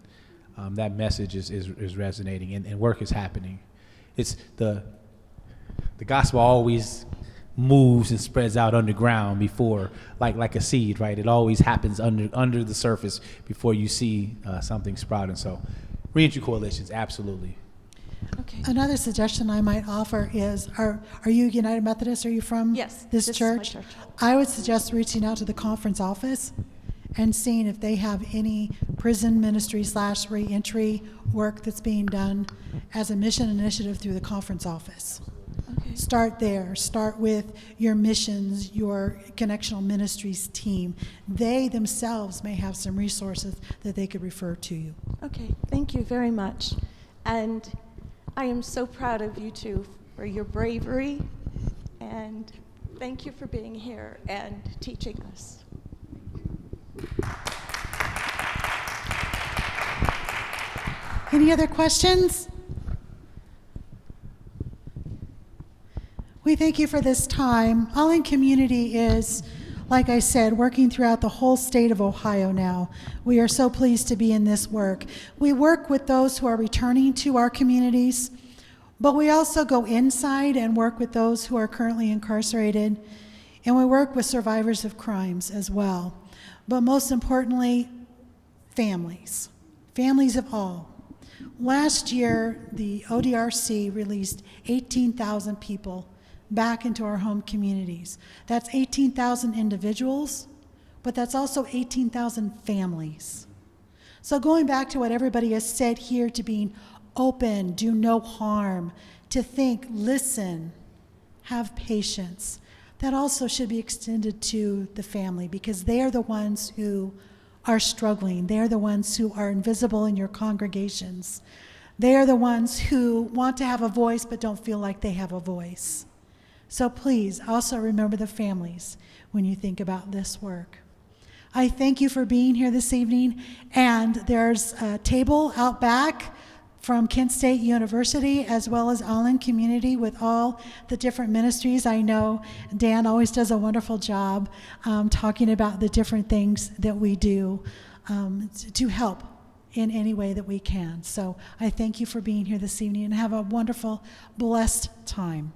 That message is resonating, and work is happening. It's the gospel always moves and spreads out underground before, like a seed, right? It always happens under the surface before you see something sprouting. So, reentry coalitions, absolutely. Okay. Another suggestion I might offer is, are you United Methodist? Are you from Yes, this this is church? my church. I would suggest reaching out to the conference office and seeing if they have any prison ministry / reentry work that's being done as a mission initiative through the conference office. Okay. Start there. Start with your missions, your connectional ministries team. They themselves may have some resources that they could refer to you. Okay, thank you very much. And I am so proud of you two for your bravery, and thank you for being here and teaching us. Any other questions? We thank you for this time. All in Community is, like I said, working throughout the whole state of Ohio now. We are so pleased to be in this work. We work with those who are returning to our communities, but we also go inside and work with those who are currently incarcerated, and we work with survivors of crimes as well. But most importantly, families of all. Last year, the ODRC released 18,000 people back into our home communities. That's 18,000 individuals, but that's also 18,000 families. So going back to what everybody has said here, to being open, do no harm, to think, listen, have patience, that also should be extended to the family, because they are the ones who are struggling. They are the ones who are invisible in your congregations. They are the ones who want to have a voice but don't feel like they have a voice. So please also remember the families when you think about this work. I thank you for being here this evening. And there's a table out back from Kent State University, as well as Allen Community, with all the different ministries. I know Dan always does a wonderful job talking about the different things that we do to help in any way that we can. So I thank you for being here this evening, and have a wonderful, blessed time.